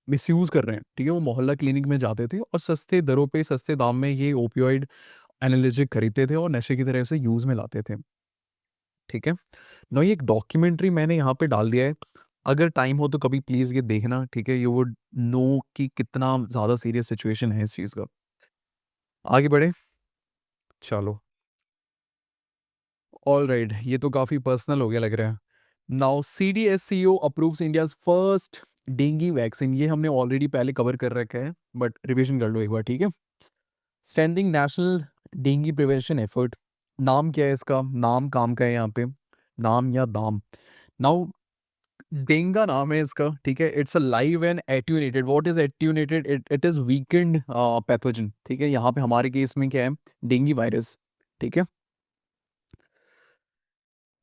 मिसयूज कर रहे हैं। ठीक है, वो मोहल्ला क्लिनिक में जाते थे और सस्ते दरों पे, सस्ते दाम में ये ओपियोइड एनालिटिक खरीदते थे और नशे की तरह से यूज में लाते थे। ठीक है ना। ये एक डॉक्यूमेंट्री मैंने यहाँ पे डाल दिया है, अगर टाइम हो तो कभी प्लीज़ ये देखना, ठीक है। यू वुड नो कि कितना ज़्यादा सीरियस सिचुएशन है इस चीज़ का। आगे बढ़े, चलो। ऑल राइट, ये तो काफ़ी पर्सनल हो गया लग रहा है। Now CDSCO approves India's first dengue vaccine, ये हमने ऑलरेडी पहले कवर कर रखा है, बट रिविजन कर लो एक बार, ठीक है। Standing national dengue prevention effort, नाम क्या है इसका, नाम काम का है यहाँ पे, नाम या दाम। नाउ डेंगा नाम है इसका, ठीक है। It's a live and attenuated, what is attenuated, it is weekend pathogen, ठीक है। यहाँ पे हमारे केस में क्या है, डेंगू वायरस, ठीक है।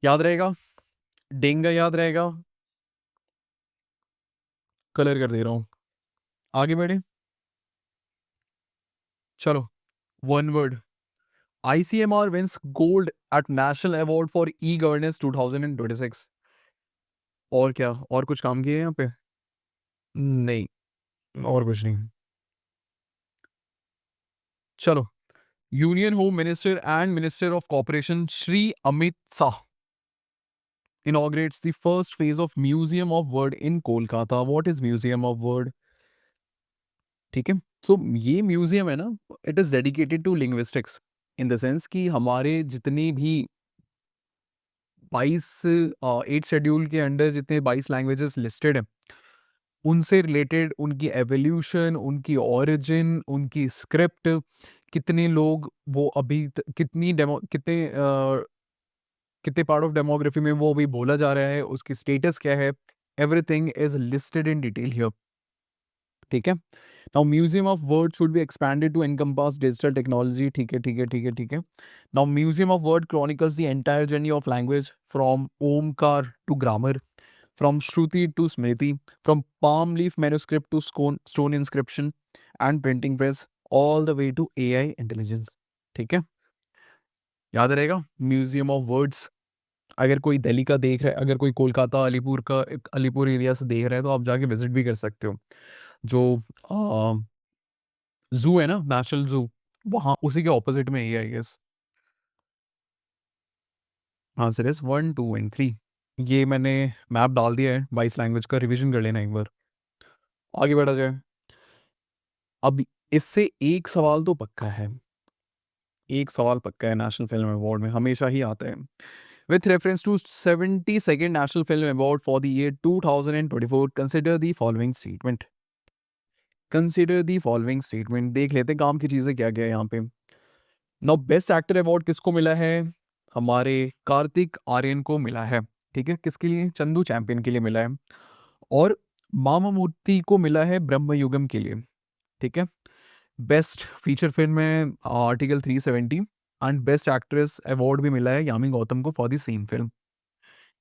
याद रहेगा, डेंगा याद रहेगा, कलर कर दे रहा हूँ। आगे बढ़े, चलो। One word, ICMR wins gold at National Award for E-Governance 2026। और क्या, और कुछ काम किए यहाँ पे? नहीं, और कुछ नहीं। चलो, union home minister and minister of corporation Shri Amit Shah inaugurates the first phase of Museum of Word in Kolkata। What is Museum of Word? ठीक है, तो ये म्यूजियम है ना, it is dedicated to linguistics, in the sense कि हमारे जितनी भी 22 8 शेड्यूल के अंडर जितने 22 लैंग्वेजेस लिस्टेड हैं, उनसे रिलेटेड उनकी एवोल्यूशन, उनकी ओरिजिन, उनकी स्क्रिप्ट, कितने लोग वो अभी कितनी डेमो कितने पार्ट ऑफ डेमोग्राफी में वो अभी बोला जा रहा है, उसकी स्टेटस क्या है, everything is listed in detail here, ठीक है। Now museum of word should be expanded to encompass digital technology, ठीक है, ठीक है, ठीक है, ठीक है। Now museum of word chronicles the entire journey of language from Omkar to grammar, from Shruti to Smriti, from palm leaf manuscript to stone inscription and printing press, all the way to AI intelligence, ठीक है। याद रहेगा, museum of words. अगर कोई दिल्ली का देख रहा है, अगर कोई कोलकाता अलीपुर का अलीपुर एरिया से देख रहा है, तो आप जाके विजिट भी कर सकते हो। जो जू है ना, नेशनल जू, वहाँ उसी के ऑपोजिट में ही है, I guess. Answer is 1 2 and 3। ये मैंने मैप डाल दिया है 22 लैंग्वेज का, रिवीजन कर लेना एक बार। आगे बढ़ा जाए, अब इससे एक सवाल तो पक्का है, एक सवाल पक्का है, नेशनल फिल्म अवार्ड में हमेशा ही आता है। With reference to 72nd national film award for the year 2024, consider the following statement. Consider the following statement, देख लेते हैं काम की चीज़ें क्या क्या है यहाँ पे। नाउ बेस्ट एक्टर अवार्ड किसको मिला है, हमारे कार्तिक आर्यन को मिला है, ठीक है। किसके लिए, चंदू चैंपियन के लिए मिला है। और मामा मूर्ति को मिला है ब्रह्मयुगम के लिए, ठीक है। बेस्ट फीचर फिल्म में article 370 and best actress award भी मिला है यामी गौतम को फॉर द सेम फिल्म।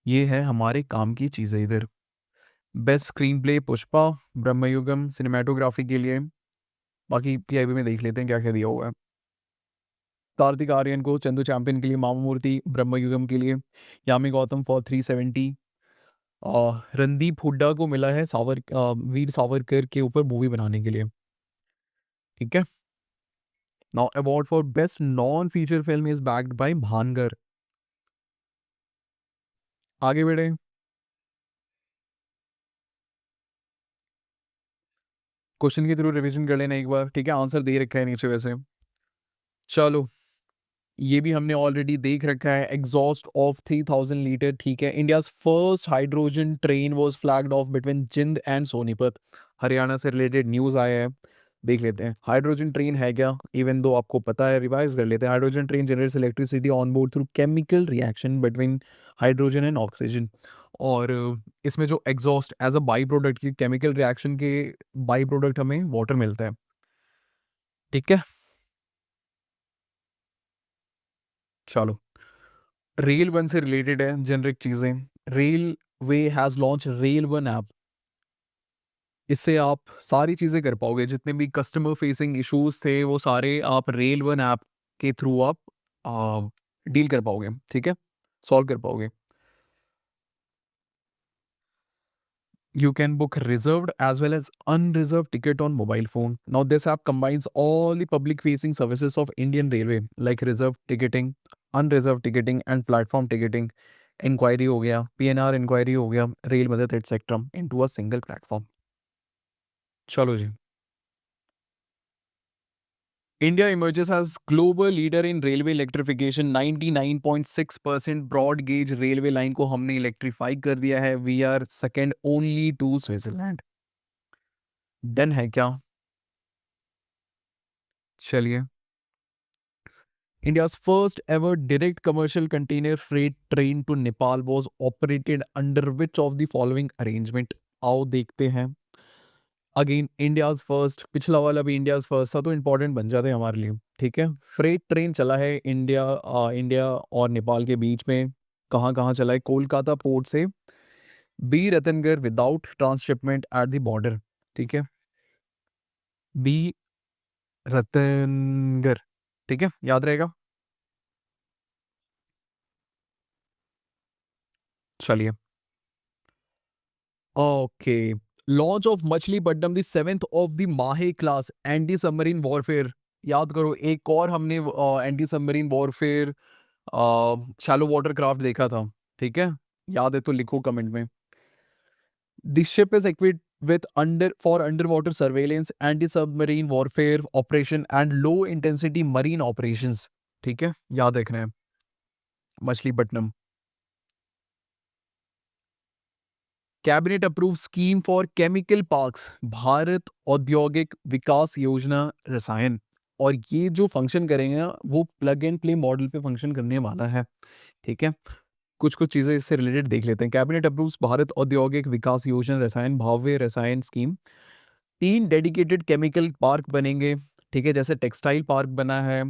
ये है हमारे काम की चीज़ें इधर। Best screen play Pushpa, Bramayugam cinematography के लिए। बाकी PIB में देख लेते हैं क्या क्या दिया हुआ है। कार्तिक आर्यन को चंदू चैंपियन के लिए, मामा मूर्ति ब्रह्मयुगम के लिए, यामी गौतम फॉर 370। रणदीप हुड्डा को मिला है वीर सावरकर के ऊपर मूवी बनाने के लिए, ठीक है। Now award for best non feature film is backed by Bhangar. आगे बढ़े, क्वेश्चन के थ्रू रिवीजन कर लेना एक बार, ठीक है। आंसर दे रखा है नीचे वैसे। चलो, ये भी हमने ऑलरेडी देख रखा है, एग्जॉस्ट ऑफ 3000 लीटर, ठीक है। India's first hydrogen train was flagged of between Jind and Sonipat. Haryana से रिलेटेड न्यूज़ आया है, देख लेते हैं। हाइड्रोजन ट्रेन है क्या, इवन दो आपको पता है, रिवाइज कर लेते हैं। Hydrogen train generates electricity on board through chemical reaction between hydrogen and oxygen. और इसमें जो exhaust as a by product की केमिकल रिएक्शन के बाई प्रोडक्ट हमें वाटर मिलता है, ठीक है। चलो, रेल वन से रिलेटेड है, जेनरिक चीजें। Railway has launch rail one app, इससे आप सारी चीजें कर पाओगे, जितने भी कस्टमर फेसिंग इश्यूज थे वो सारे आप रेल वन ऐप के थ्रू आप डील कर पाओगे, ठीक है, सॉल्व कर पाओगे। You can book reserved as well as unreserved ticket on mobile phone. Now, this app combines all the public facing services of Indian Railway, like reserved ticketing, unreserved ticketing, and platform ticketing. Enquiry हो गया, PNR enquiry हो गया, rail Madad etcetera into a single platform. चलो जी, India emerges as global leader in railway electrification. 99.6% broad gauge railway line को हमने electrify कर दिया है। We are second only to Switzerland. Done है क्या? चलिए, India's first ever direct commercial container freight train to Nepal was operated under which of the following arrangement? आओ देखते हैं। अगेन इंडियाज फर्स्ट, पिछला वाला भी इंडियाज फर्स्ट था तो इंपॉर्टेंट बन जाते हैं हमारे लिए। ठीक है, फ्रेट ट्रेन चला है इंडिया और नेपाल के बीच में। कहाँ कहाँ चला है? कोलकाता पोर्ट से B Ratangarh without transshipment at the border. ठीक है, बी रतनगढ़। ठीक है, याद रहेगा। चलिए, okay, launch of Machilipatnam the seventh of the Mahe class anti submarine warfare. याद करो, एक और हमने anti submarine warfare shallow water craft देखा था। ठीक है, याद है तो लिखो कमेंट में। This ship is equipped with underwater surveillance, anti-submarine warfare operation and low intensity marine operations। ठीक है, याद रखना है। Machilipatnam. Cabinet approve scheme for chemical parks, Bharat औद्योगिक विकास योजना रसायन। और ये जो फंक्शन करेंगे ना, वो प्लग एंड प्ले मॉडल पे फंक्शन करने वाला है। ठीक है, कुछ कुछ चीज़ें इससे रिलेटेड देख लेते हैं। कैबिनेट अप्रूव्स भारत औद्योगिक विकास योजना रसायन, भव्य रसायन स्कीम। 3 डेडिकेटेड केमिकल पार्क बनेंगे। ठीक है, जैसे टेक्सटाइल पार्क बना है,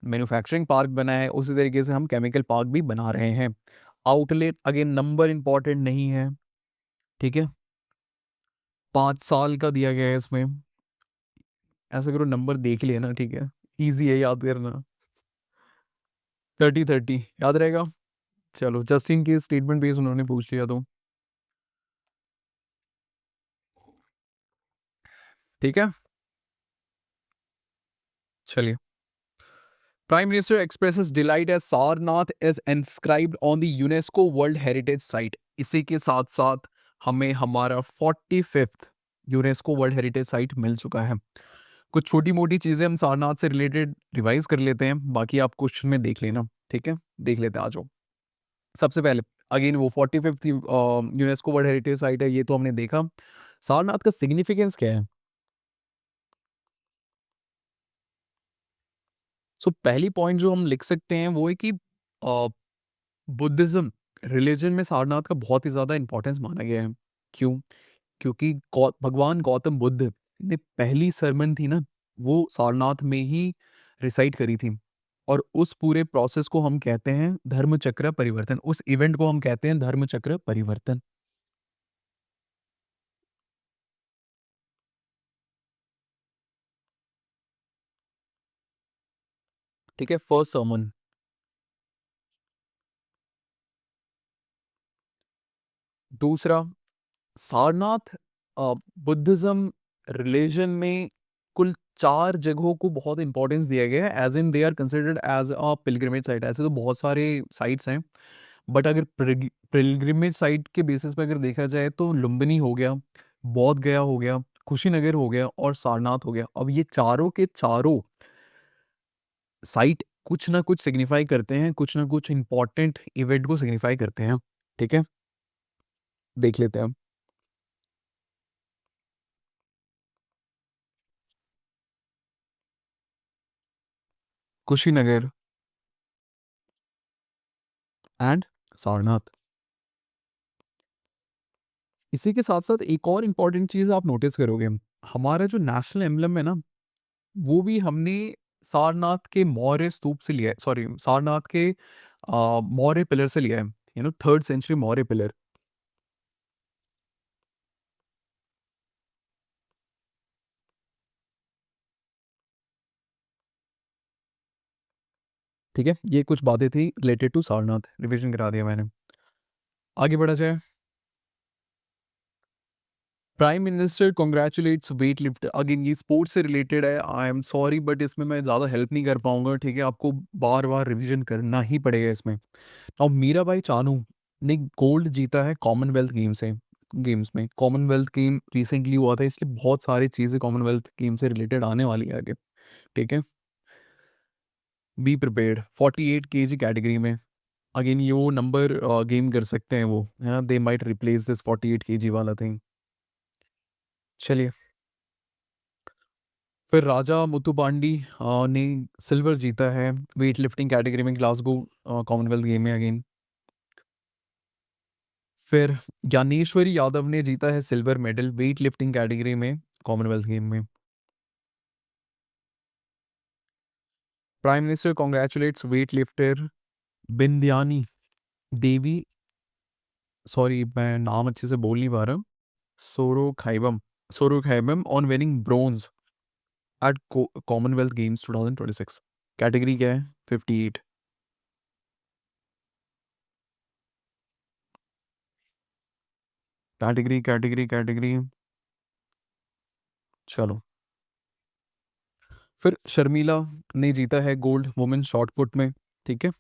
मैन्युफैक्चरिंग पार्क बना है, उसी तरीके से हम केमिकल पार्क भी बना रहे हैं। आउटलेट, अगेन नंबर इंपॉर्टेंट नहीं है। ठीक है, 5 साल का दिया गया है इसमें। ऐसा करो, नंबर देख लिया ना। ठीक है, ईजी है याद करना। 30-30 याद रहेगा। चलो, just in case statement base उन्होंने पूछ लिया तो। ठीक है, चलिए। Prime minister expresses delight as Sarnath is inscribed on the UNESCO world heritage site. इसी के साथ साथ हमें हमारा 45th UNESCO world heritage site मिल चुका है। कुछ छोटी मोटी चीज़ें हम सारनाथ से रिलेटेड रिवाइज कर लेते हैं, बाकी आप क्वेश्चन में देख लेना। ठीक है, देख लेते हैं, आ जाओ। सबसे पहले अगेन वो 45th UNESCO world heritage site है, ये तो हमने देखा। सारनाथ का सिग्निफिकेंस क्या है? सो पहली पॉइंट जो हम लिख सकते हैं वो है कि बुद्धिज्म रिलीजन में सारनाथ का बहुत ही ज़्यादा इंपॉर्टेंस माना गया है। क्यों? क्योंकि भगवान गौतम बुद्ध ने पहली सरमन थी ना, वो सारनाथ में ही रिसाइड करी थी। और उस पूरे प्रोसेस को हम कहते हैं धर्म चक्र परिवर्तन। उस इवेंट को हम कहते हैं धर्म चक्र परिवर्तन। ठीक है, फर्स्ट सरमन। दूसरा, सारनाथ बुद्धिज्म रिलीजन में कुल 4 जगहों को बहुत इंपॉर्टेंस दिया गया है, as in they are considered as a pilgrimage site. ऐसे तो बहुत सारे साइट्स हैं, बट अगर पिलग्रिमेज साइट के बेसिस पे अगर देखा जाए तो लुम्बिनी हो गया, बोध गया हो गया, कुशीनगर हो गया और सारनाथ हो गया। अब ये चारों के चारों साइट कुछ ना कुछ सिग्निफाई करते हैं, कुछ ना कुछ इंपॉर्टेंट इवेंट को सिग्निफाई करते हैं। ठीक है, देख लेते हैं हम। कुशीनगर एंड सारनाथ। इसी के साथ साथ एक और इम्पॉर्टेंट चीज़ आप नोटिस करोगे, हमारा जो नेशनल एम्बलम है ना, वो भी हमने सारनाथ के मौर्य स्तूप से लिया है, सॉरी सारनाथ के मौर्य पिलर से लिया है। 3rd century Maurya pillar. ठीक है, ये कुछ बातें थी रिलेटेड टू सारनाथ, रिवीजन करा दिया मैंने। आगे बढ़ा जाए। Prime minister congratulates weight lifter. Again ये स्पोर्ट्स से रिलेटेड है, आई एम सॉरी बट इसमें मैं ज़्यादा हेल्प नहीं कर पाऊंगा। ठीक है, आपको बार बार रिवीजन करना ही पड़ेगा इसमें। अब मीरा बाई चानू ने गोल्ड जीता है कॉमनवेल्थ गेम्स में। कॉमनवेल्थ गेम रिसेंटली हुआ था, इसलिए बहुत सारी चीज़ें कॉमनवेल्थ गेम से रिलेटेड आने वाली है आगे। ठीक है, बी प्रिपेयर्ड। 48 kg कैटेगरी में अगेन ये वो नंबर गेम कर सकते हैं वो, है ना, they might replace this 48 kg वाला थिंग। चलिए, फिर राजा मुथुपांडी ने सिल्वर जीता है वेट लिफ्टिंग कैटेगरी में ग्लासगो कॉमनवेल्थ गेम में अगेन। फिर ज्ञानेश्वरी यादव ने जीता है silver medal weight lifting category में कॉमनवेल्थ गेम में। Prime minister congratulates weight lifter Bindyarani Devi, sorry मैं नाम अच्छे से बोल नहीं पा रहा, Sorokhaibam on winning bronze at Commonwealth games 2026। Category क्या है? 58। कैटेगरी चलो, फिर शर्मिला ने जीता है गोल्ड वुमेन शॉर्ट पुट में। ठीक है,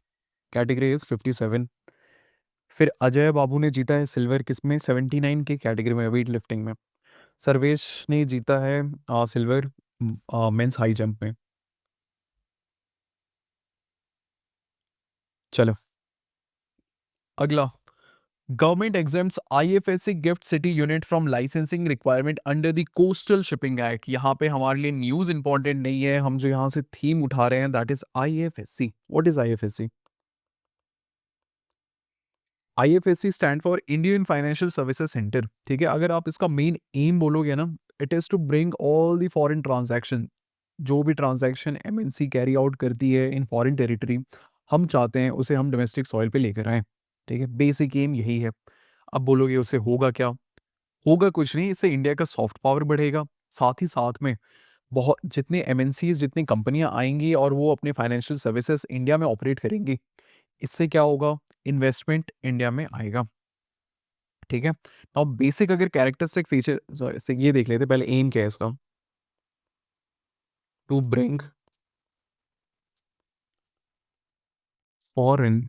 कैटेगरी इज 57। फिर अजय बाबू ने जीता है सिल्वर किस में? 79 की कैटेगरी में वेट लिफ्टिंग में। सर्वेश ने जीता है सिल्वर मेंस हाई जंप में। चलो, अगला, government exams IFSC gift city unit from licensing requirement under the coastal shipping act. यहाँ पे हमारे लिए न्यूज़ इंपॉर्टेंट नहीं है, हम जो यहाँ से थीम उठा रहे हैं that is IFSC. What is IFSC? IFSC stand for Indian financial services centre. ठीक है, अगर आप इसका मेन एम बोलोगे ना, it is to bring all the foreign transaction, जो भी ट्रांजैक्शन एमएनसी कैरी आउट करती है इन फॉरेन टेरिटरी, हम चाहते हैं उसे हम डोमेस्टिक सॉइल पे लेकर आएँ। ठीक है, बेसिक एम यही है। अब बोलोगे उससे होगा क्या? होगा कुछ नहीं, इससे इंडिया का सॉफ्ट पावर बढ़ेगा, साथ ही साथ में बहुत जितने एमएनसीज जितनी कंपनियां आएंगी और वो अपने फाइनेंशियल सर्विसेज इंडिया में ऑपरेट करेंगी, इससे क्या होगा? इन्वेस्टमेंट इंडिया में आएगा। ठीक है, अब बेसिक अगर कैरेक्टरिस्टिक फीचर से ये देख लेते पहले, एम क्या है इसका? टू ब्रिंग फॉरेन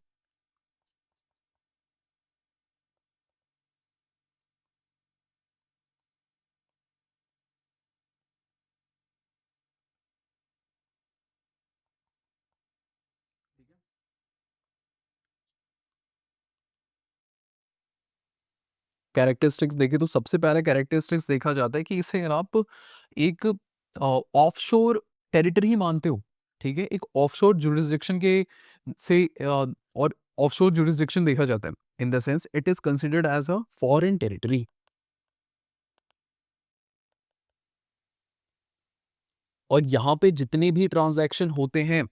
कैरेक्टरिस्टिक्स देखे तो सबसे पहला कैरेक्टरिस्टिक्स देखा जाता है कि इसे आप एक ऑफशोर टेरिटरी ही मानते हो। ठीक है, एक ऑफशोर जुरिस्डिक्शन के से और ऑफशोर जुरिस्डिक्शन देखा जाता है in the sense it is considered as a foreign territory. और यहाँ पे जितने भी ट्रांजैक्शन होते हैं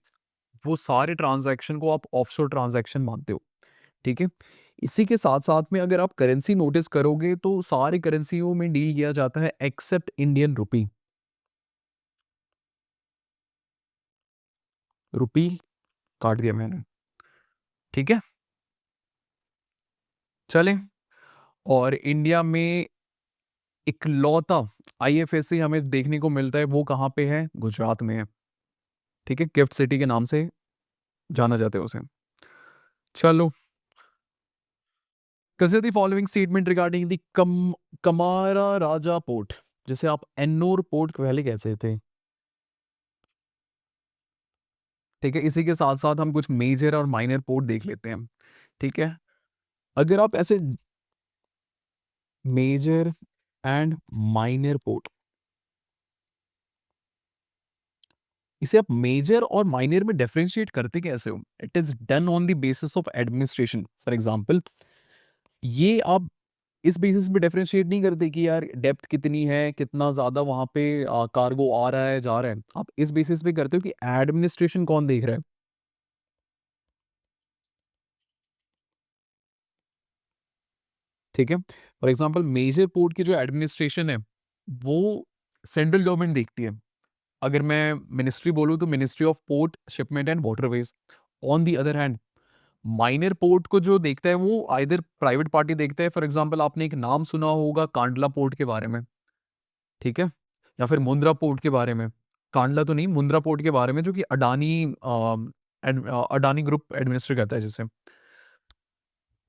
वो सारे ट्रांजैक्शन को आप ऑफशोर ट्रांजैक्शन मानते हो। ठीक है, इसी के साथ साथ में अगर आप करेंसी नोटिस करोगे तो सारी करेंसियों में डील किया जाता है एक्सेप्ट इंडियन रुपी। रुपी काट दिया मैंने। ठीक है, चलें, और इंडिया में इकलौता आईएफएससी हमें देखने को मिलता है, वो कहाँ पे है? गुजरात में है। ठीक है, गिफ्ट सिटी के नाम से जाना जाता है उसे। चलो, consider the following statement regarding the Kamara Raja port, जिसे आप एन्नोर पोर्ट पहले कहते थे। ठीक है, इसी के साथ साथ हम कुछ मेजर और माइनर पोर्ट देख लेते हैं। ठीक है, अगर आप ऐसे मेजर एंड माइनर पोर्ट, इसे आप मेजर और माइनर में डिफरेंशिएट करते कैसे हो? It is done on the basis of administration. For example, ये आप इस बेसिस पे डिफरेंशिएट नहीं करते कि यार डेप्थ कितनी है, कितना ज्यादा वहां पे कार्गो आ रहा है जा रहा है। आप इस बेसिस पे करते हो कि एडमिनिस्ट्रेशन कौन देख रहा है। ठीक है, फॉर एग्जांपल मेजर पोर्ट की जो एडमिनिस्ट्रेशन है वो सेंट्रल गवर्नमेंट देखती है। अगर मैं मिनिस्ट्री बोलूँ तो ministry of port shipment and waterways. On the other hand, minor port को जो देखता है वो आइदर प्राइवेट पार्टी देखता है। फॉर एग्जांपल, आपने एक नाम सुना होगा कांडला पोर्ट के बारे में। ठीक है, या फिर मुंद्रा पोर्ट के बारे में। कांडला तो नहीं, मुंद्रा पोर्ट के बारे में, जो कि अडानी अडानी ग्रुप एडमिनिस्टर करता है जिसे।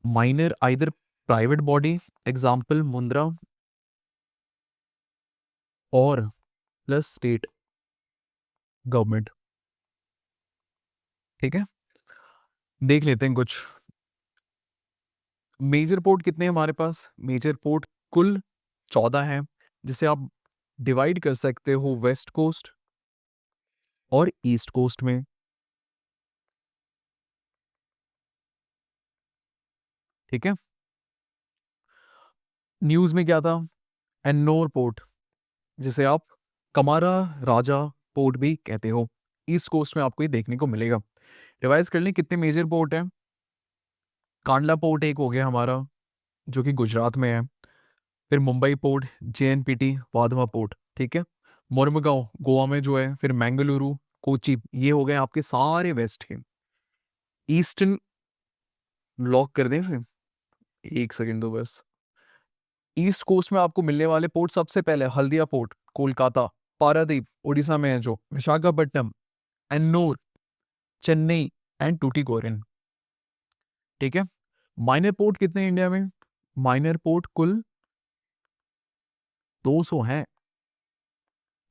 Minor either private body, example Mundra, और प्लस स्टेट गवर्नमेंट। ठीक है, देख लेते हैं कुछ। मेजर पोर्ट कितने हैं हमारे पास? मेजर पोर्ट कुल 14 हैं, जिसे आप डिवाइड कर सकते हो वेस्ट कोस्ट और ईस्ट कोस्ट में। ठीक है, न्यूज़ में क्या था? एन्नोर पोर्ट, जिसे आप कमारा राजा पोर्ट भी कहते हो, ईस्ट कोस्ट में आपको ये देखने को मिलेगा। रिवाइज कर लें कितने मेजर पोर्ट हैं। कांडला पोर्ट एक हो गया हमारा, जो कि गुजरात में है। फिर Mumbai port, JNPT, Wadhwa port. ठीक है, मोरमुगांव गोवा में जो है, फिर मैंगलुरु, कोची, ये हो गए आपके सारे वेस्ट के। ईस्टर्न लॉक कर दें फिर, एक सेकंड दो बस। ईस्ट कोस्ट में आपको मिलने वाले पोर्ट, सबसे पहले हल्दिया पोर्ट कोलकाता, पारादीप उड़ीसा में है जो, विशाखापट्टनम, एन्नूर, चेन्नई एंड टूटिकोरिन। ठीक है, माइनर पोर्ट कितने हैं इंडिया में? माइनर पोर्ट कुल 200 हैं।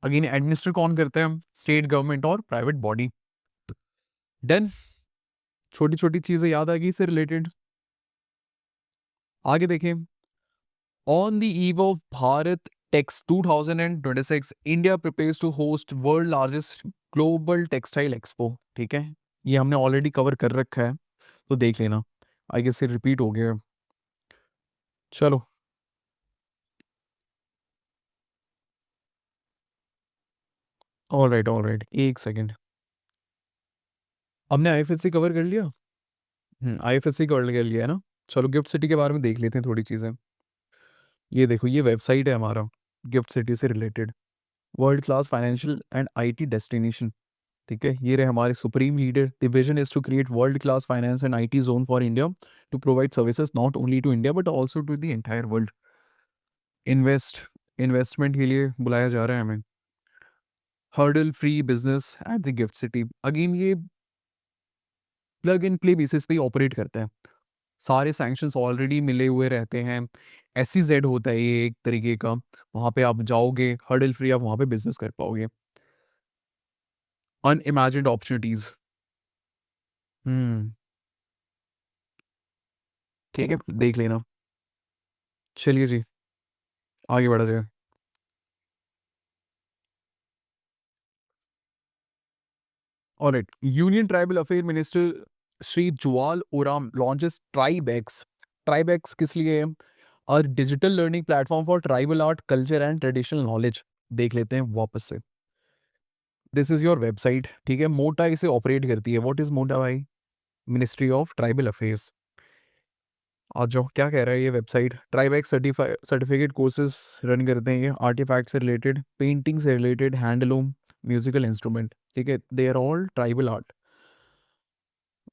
अगेन एडमिनिस्टर कौन करते हैं? स्टेट गवर्नमेंट और प्राइवेट बॉडी। देन छोटी छोटी चीजें याद आ गई इससे रिलेटेड। आगे देखें। On the eve of Bharat Tex 2026, India prepares to host world largest global textile expo. ठीक है, ये हमने ऑलरेडी कवर कर रखा है, तो देख लेना, आई गेस ये रिपीट हो गया। चलो, ऑल राइट, एक सेकेंड। हमने आईएफएससी कवर कर लिया। आईएफएससी कवर कर लिया है ना। चलो गिफ्ट सिटी के बारे में देख लेते हैं थोड़ी चीज़ें। ये देखो, ये वेबसाइट है हमारा गिफ्ट सिटी से related, world class financial and IT destination. ठीक है, ये रहे हमारे supreme leader. The vision is to create world class finance and IT zone for India, to provide services not only to India but also to the entire world. Investment के लिए बुलाया जा रहा है हमें। Hurdle free business at the GIFT City. Again ये plug and play basis पे operate करता है, सारे सैंक्शंस ऑलरेडी मिले हुए रहते हैं। SEZ होता है ये एक तरीके का, वहाँ पे आप जाओगे हर्डल फ्री, आप वहाँ पे बिजनेस कर पाओगे। अनइमेजिन्ड अपॉर्चुनिटीज। हम्म, ठीक है, देख लेना। चलिए जी, आगे बढ़ा जाए। Alright, union tribal affair minister Shri Jual Oram launches Tribex. Tribex किस लिए है? और digital learning platform for tribal art, culture and traditional knowledge. देख लेते हैं वापस से। This is your website. ठीक है, मोटा इसे ऑपरेट करती है। व्हाट इज मोटा भाई? Ministry of tribal affairs. आज जो क्या कह रहा है ये website, Tribex certificate courses run करते हैं ये, आर्टिफैक्ट से रिलेटेड, पेंटिंग से रिलेटेड, हैंडलूम, म्यूजिकल इंस्ट्रूमेंट। ठीक है, they are all tribal art.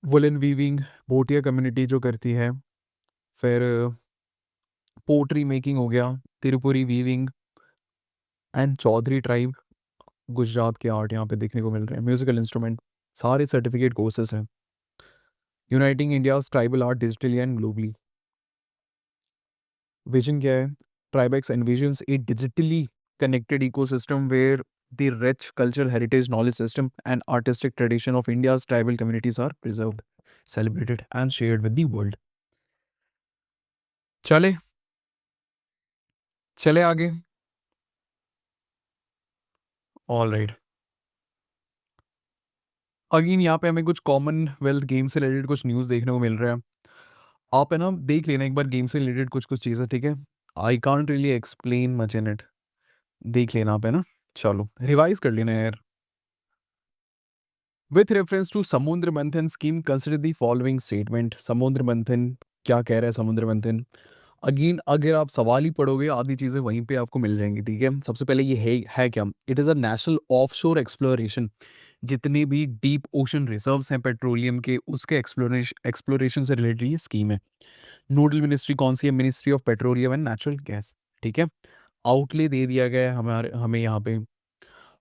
Woollen weaving, Bhotia community जो करती है। फिर पोट्री मेकिंग हो गया, Tripuri weaving and Chaudhari tribe, Gujarat के आर्ट यहाँ पे देखने को मिल रहे हैं। म्यूजिकल इंस्ट्रूमेंट, सारे सर्टिफिकेट कोर्सेज हैं। Uniting India tribal art digitally and globally. Vision क्या है? ट्राइबेक्स envisions a digitally connected ecosystem where the rich cultural heritage, knowledge system, and artistic tradition of India's tribal communities are preserved, celebrated, and shared with the world. चले चले आगे। All right, again यहाँ पे हमें कुछ Commonwealth game से related कुछ news देखने को मिल रहा है। आप है ना देख लेना एक बार गेम से रिलेटेड कुछ कुछ चीज़ें। ठीक है, I can't really explain much in it, देख लेना आप है ना। चलो रिवाइज कर लेना यार। विथ रेफरेंस टू समुद्र मंथन scheme consider the following statement. समुद्र मंथन क्या कह रहा है? समुद्र मंथन अगेन अगर आप सवाल ही पढ़ोगे, आधी चीज़ें वहीं पे आपको मिल जाएंगी। ठीक है, सबसे पहले ये है क्या? It is a national offshore exploration. जितने भी डीप ओशन रिजर्व्स हैं पेट्रोलियम के, उसके एक्सप्लोरेशन से रिलेटेड ये स्कीम है। नोडल मिनिस्ट्री कौन सी है? Ministry of petroleum and natural gas. ठीक है, आउटले दे दिया गया है हमारे हमें यहाँ पे।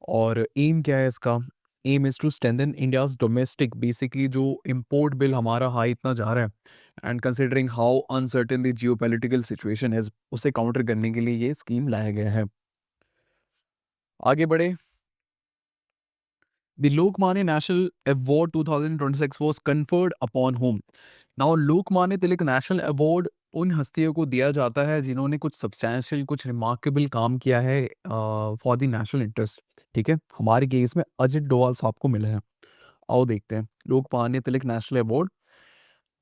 और एम क्या है इसका? Aim is to strengthen India's domestic, basically जो इम्पोर्ट बिल हमारा हाई इतना जा रहा है, and considering how uncertain the geopolitical situation है, उसे काउंटर करने के लिए ये स्कीम लाया गया है। आगे बढ़े। The Lokmanya National Award 2026 was conferred upon whom? Now Lokmanya Tilak national award उन हस्तियों को दिया जाता है जिन्होंने कुछ सब्सटैंशियल, कुछ रिमार्केबल काम किया है फॉर द नेशनल इंटरेस्ट। ठीक है, हमारे केस में अजित डोभाल साहब को मिला है। आओ देखते हैं Lokmanya Tilak national award.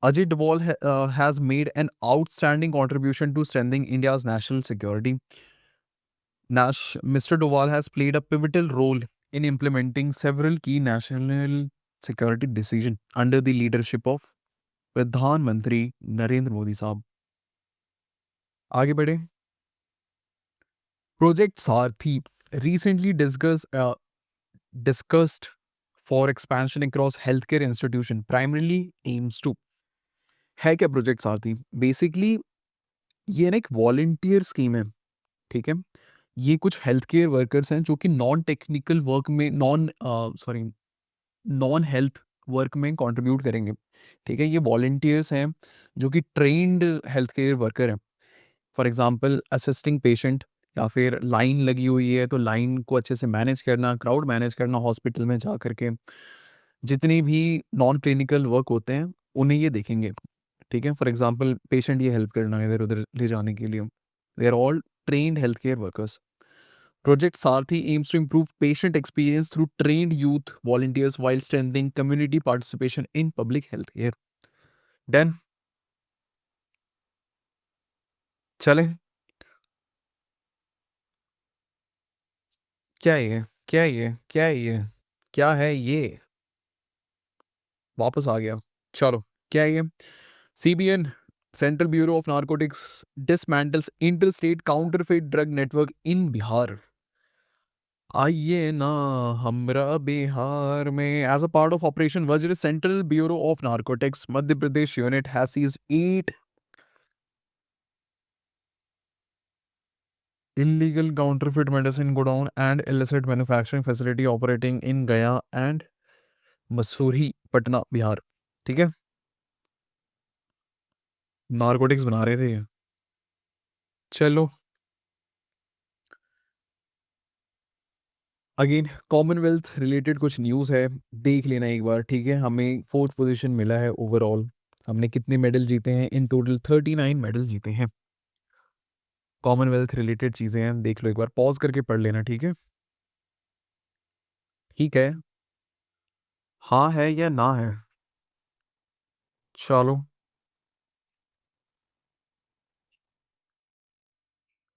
Ajit Doval has made an outstanding contribution to strengthening India's national security. Mr. Doval has played a pivotal role in implementing several key national security decisions under the leadership of Pradhan Mantri Narendra Modi साहब। आगे बढ़े। Project Sarthi recently discussed for expansion across healthcare institution primarily aims to, है क्या project सारथी? Basically ये ना एक volunteer scheme है। ठीक है, ये कुछ हेल्थ केयर वर्कर्स हैं जो कि नॉन टेक्निकल वर्क में, नॉन हेल्थ वर्क में कंट्रीब्यूट करेंगे। ठीक है, ये वॉलंटियर्स हैं जो कि ट्रेन्ड हेल्थ केयर वर्कर हैं। फॉर एग्जांपल असिस्टिंग पेशेंट, या फिर लाइन लगी हुई है तो लाइन को अच्छे से मैनेज करना, क्राउड मैनेज करना हॉस्पिटल में जा करके, जितनी भी नॉन क्लिनिकल वर्क होते हैं उन्हें ये देखेंगे। ठीक है, फॉर एग्जांपल पेशेंट ये हेल्प करना इधर उधर ले जाने के लिए, they are all trained health care workers. Project Sarthi aims to improve patient experience through trained youth volunteers while strengthening community participation in public health care. Done. चले। क्या ये, क्या ये, क्या ये, क्या है ये? वापस आ गया। चलो, क्या ये? CBN Central Bureau of Narcotics dismantles interstate counterfeit drug network in Bihar. आइए ना हमरा बिहार में। As a part of operation Vajra, central bureau of narcotics Madhya Pradesh unit has seized 8 illegal counterfeit medicine godown and illicit manufacturing facility operating in Gaya and Mussoorie, Patna, Bihar. ठीक है, narcotics बना रहे थे ये। चलो, अगेन कॉमनवेल्थ रिलेटेड कुछ न्यूज़ है, देख लेना एक बार। ठीक है, हमें 4th पोजीशन मिला है ओवरऑल। हमने कितने मेडल जीते हैं? इन टोटल 39 मेडल जीते हैं। कॉमनवेल्थ रिलेटेड चीज़ें हैं, देख लो एक बार, पॉज करके पढ़ लेना। ठीक है, ठीक है, हाँ है या ना है? चलो,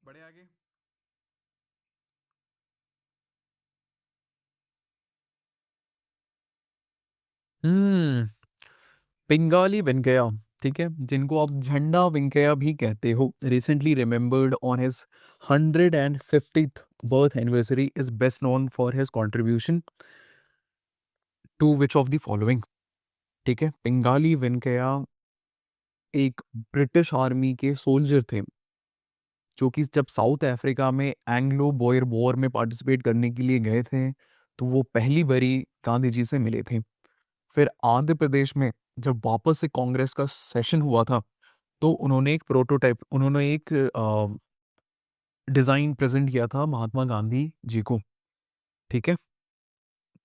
बढ़े आगे। पिंगाली वेंकैया, ठीक है, जिनको आप झंडा वेंकैया भी कहते हो, recently remembered on his 150th birth anniversary, is best known for his contribution to which of the following. ठीक है, पिंगाली वेंकैया एक ब्रिटिश आर्मी के सोल्जर थे जो कि जब साउथ अफ्रीका में एंग्लो बॉयर वॉर में पार्टिसिपेट करने के लिए गए थे तो वो पहली बारी गांधी जी से मिले थे। फिर आंध्र प्रदेश में जब वापस से कांग्रेस का सेशन हुआ था तो उन्होंने एक प्रोटोटाइप, उन्होंने एक डिज़ाइन प्रेजेंट किया था महात्मा गांधी जी को। ठीक है,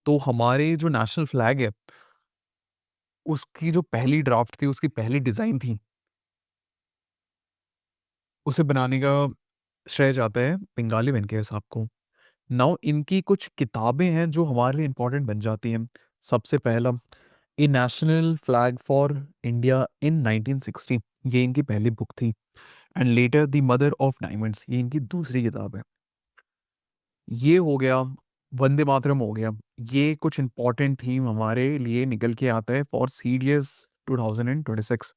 तो हमारे जो नेशनल फ्लैग है उसकी जो पहली ड्राफ्ट थी, उसकी पहली डिज़ाइन थी, उसे बनाने का श्रेय जाता है पिंगाली वेंकैया साहब को। नाउ इनकी कुछ किताबें हैं जो हमारे लिए इंपॉर्टेंट बन जाती हैं। सबसे पहला, a national flag for India in 1960, ये इनकी पहली बुक थी। And later the mother of diamonds, ये इनकी दूसरी किताब है। ये हो गया, वंदे मातरम हो गया। ये कुछ इंपॉर्टेंट थीम हमारे लिए निकल के आता है फॉर सीडीएस 2026।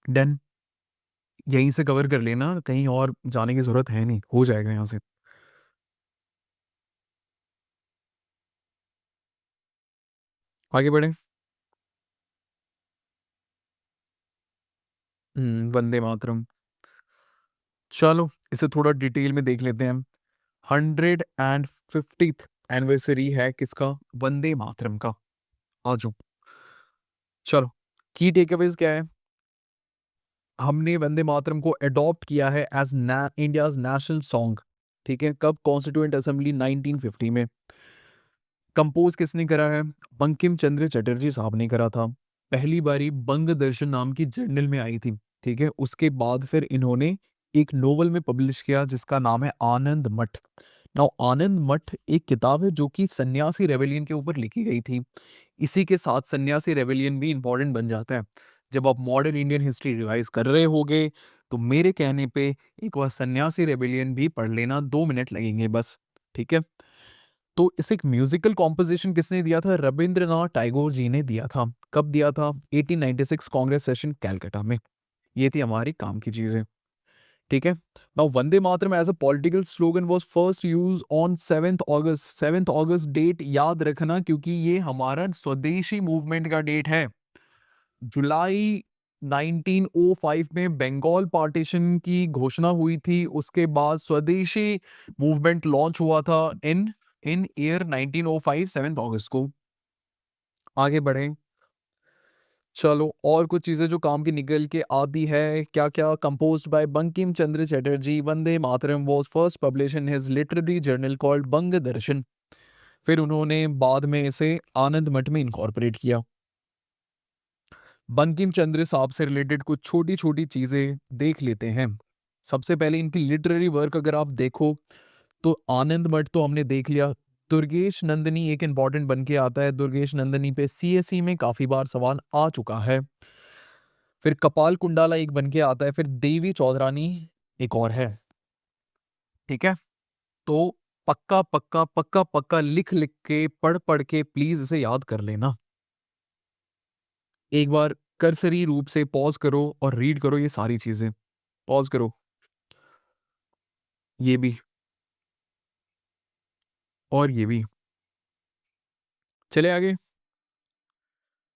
डन, यहीं से कवर कर लेना, कहीं और जाने की जरूरत है नहीं, हो जाएगा यहाँ से। आगे बढ़े। वंदे मातरम, चलो इसे थोड़ा डिटेल में देख लेते हैं। 150th एनिवर्सरी है किसका? वंदे मातरम का। आजो, चलो, की टेकअवेज क्या है? हमने वंदे मातरम को अडॉप्ट किया है एज इंडियाज नेशनल सॉन्ग। ठीक है, कब? कॉन्स्टिट्यूएंट असेंबली 1950 में। कंपोज किसने करा है? बंकिम चंद्र चटर्जी साहब ने करा था। पहली बारी बंग दर्शन नाम की जर्नल में आई थी। ठीक है, उसके बाद फिर इन्होंने एक नोवेल में पब्लिश किया जिसका नाम है आनंद मठ। नाउ आनंद मठ एक किताब है जो कि सन्यासी रेबेलियन के ऊपर लिखी गई थी। इसी के साथ सन्यासी रेबेलियन भी इंपॉर्टेंट बन जाता है। जब आप मॉडर्न इंडियन हिस्ट्री रिवाइज कर रहे होगे तो मेरे कहने पे एक बार सन्यासी रेबेलियन भी पढ़ लेना, 2 मिनट लगेंगे बस। ठीक है, तो इसे एक म्यूजिकल कॉम्पोजिशन किसने दिया था? रविंद्रनाथ टैगोर जी ने दिया था। कब दिया था? 1896 कांग्रेस सेशन कैलकाटा में। ये थी हमारी काम की चीजें। ठीक है, now Vande Mataram as a political slogan was first use on 7th August. 7th August date याद रखना क्योंकि ये हमारा स्वदेशी मूवमेंट का डेट है। जुलाई 1905 में बंगाल पार्टीशन की घोषणा हुई थी, उसके बाद स्वदेशी मूवमेंट लॉन्च हुआ था इन इन ईयर 1905 7 अगस्त को। आगे बढ़ें, चलो और कुछ चीजें जो काम की निकल के आती है। क्या क्या? Composed bye Bankim Chandra Chatterjee, Vande Mataram was first publish in his literary journal called बंग दर्शन। फिर उन्होंने बाद में इसे आनंद मठ में इनकॉर्पोरेट किया। बंकिम चंद्र साहब से रिलेटेड कुछ छोटी छोटी चीजें देख लेते हैं। सबसे पहले इनकी लिटरेरी वर्क अगर आप देखो तो आनंद मठ तो हमने देख लिया। दुर्गेश नंदनी एक इंपॉर्टेंट बन के आता है। दुर्गेश नंदनी पे सीएसई में काफी बार सवाल आ चुका है। फिर कपाल कुंडाला एक बन के आता है। फिर देवी चौधरानी एक और है। ठीक है, तो पक्का पक्का पक्का पक्का लिख लिख के पढ़ पढ़ के प्लीज इसे याद कर लेना। एक बार कर्सरी रूप से पॉज करो और रीड करो ये सारी चीजें। पॉज करो, ये भी और ये भी। चले आगे,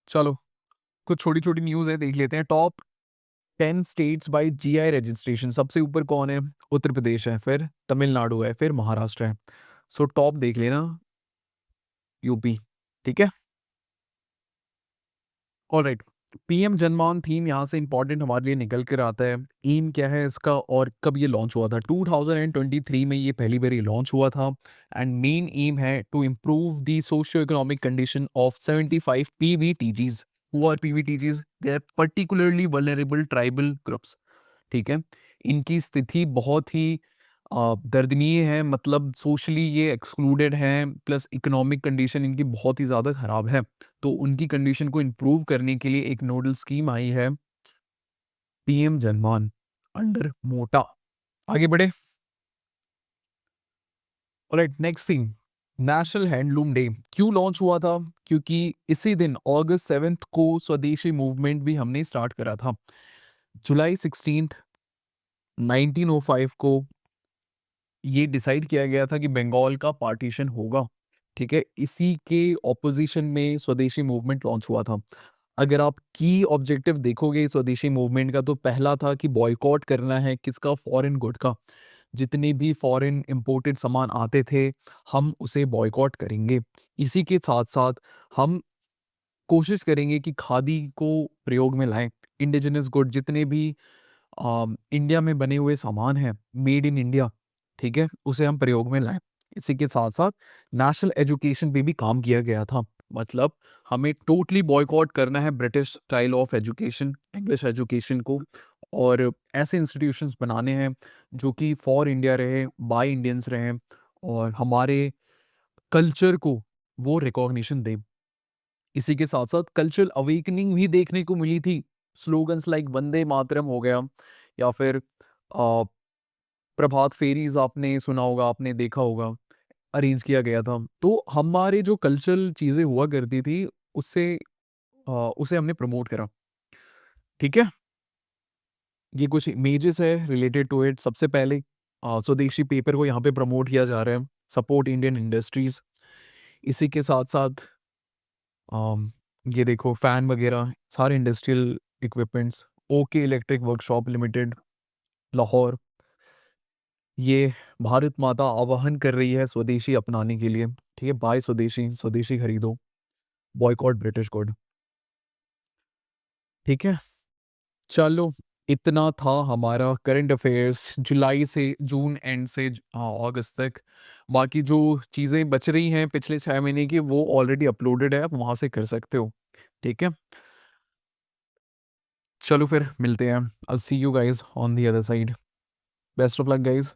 चलो कुछ छोटी छोटी न्यूज है देख लेते हैं। Top 10 states by GI registration. सबसे ऊपर कौन है? उत्तर प्रदेश है, फिर तमिलनाडु है, फिर महाराष्ट्र है। सो टॉप देख लेना, यूपी। ठीक है, ऑलराइट। पीएम जनमान थीम यहाँ से इंपॉर्टेंट हमारे लिए निकल कर आता है। एम क्या है इसका और कब ये लॉन्च हुआ था? 2023 में ये पहली बार लॉन्च हुआ था। एंड मेन एम है to improve the socio economic condition of 75 PVTGs. Who are PVTGs? They are particularly vulnerable tribal groups. ठीक है, इनकी स्थिति बहुत ही दर्दनीय है, मतलब सोशली ये एक्सक्लूडेड हैं, प्लस इकोनॉमिक कंडीशन इनकी बहुत ही ज़्यादा खराब है। तो उनकी कंडीशन को इम्प्रूव करने के लिए एक नोडल स्कीम आई है, पीएम जनमान अंडर मोटा। आगे बढ़े, alright. Next thing, national handloom day क्यों लॉन्च हुआ था? क्योंकि इसी दिन अगस्त 7 को स्वदेशी मूवमेंट भी हमने स्टार्ट करा था। जुलाई 16 1905 को ये डिसाइड किया गया था कि बंगाल का पार्टीशन होगा। ठीक है, इसी के ऑपोजिशन में स्वदेशी मूवमेंट लॉन्च हुआ था। अगर आप की ऑब्जेक्टिव देखोगे स्वदेशी मूवमेंट का तो पहला था कि बॉयकॉट करना है किसका? फॉरेन गुड का। जितने भी फॉरेन इंपोर्टेड सामान आते थे हम उसे बॉयकॉट करेंगे। इसी के साथ साथ हम कोशिश करेंगे कि खादी को प्रयोग में लाएं। इंडिजिनस गुड जितने भी इंडिया में बने हुए सामान हैं, मेड इन इंडिया, ठीक है, उसे हम प्रयोग में लाएं। इसी के साथ साथ नेशनल एजुकेशन पे भी काम किया गया था। मतलब हमें टोटली बॉयकॉट करना है British style of education, English education को, और ऐसे इंस्टीट्यूशंस बनाने हैं जो कि फॉर इंडिया रहे, बाय इंडियंस रहें, और हमारे कल्चर को वो रिकॉग्निशन दें। इसी के साथ साथ कल्चरल अवेकनिंग भी देखने को मिली थी। स्लोगन्स लाइक वंदे मातरम हो गया, या फिर प्रभात फेरीज आपने सुना होगा, आपने देखा होगा, अरेंज किया गया था। तो हमारे जो कल्चरल चीज़ें हुआ करती थी उससे उसे हमने प्रमोट करा। ठीक है, ये कुछ इमेजेस है रिलेटेड टू इट। सबसे पहले स्वदेशी पेपर को यहाँ पे प्रमोट किया जा रहा है, सपोर्ट इंडियन इंडस्ट्रीज। इसी के साथ साथ अम, ये देखो फैन वगैरह सारे industrial equipments, okay electric workshop limited Lahore. ये भारत माता आह्वान कर रही है स्वदेशी अपनाने के लिए। ठीक है, बाय स्वदेशी, स्वदेशी खरीदो, बॉयकॉट ब्रिटिश गुड। ठीक है, चलो इतना था हमारा करंट अफेयर्स जुलाई से जून एंड से हाँ अगस्त तक। बाकी जो चीज़ें बच रही हैं पिछले 6 महीने की वो ऑलरेडी अपलोडेड है, आप वहाँ से कर सकते हो। ठीक है, चलो फिर मिलते हैं। I see you guys on the other side. Best of luck guys.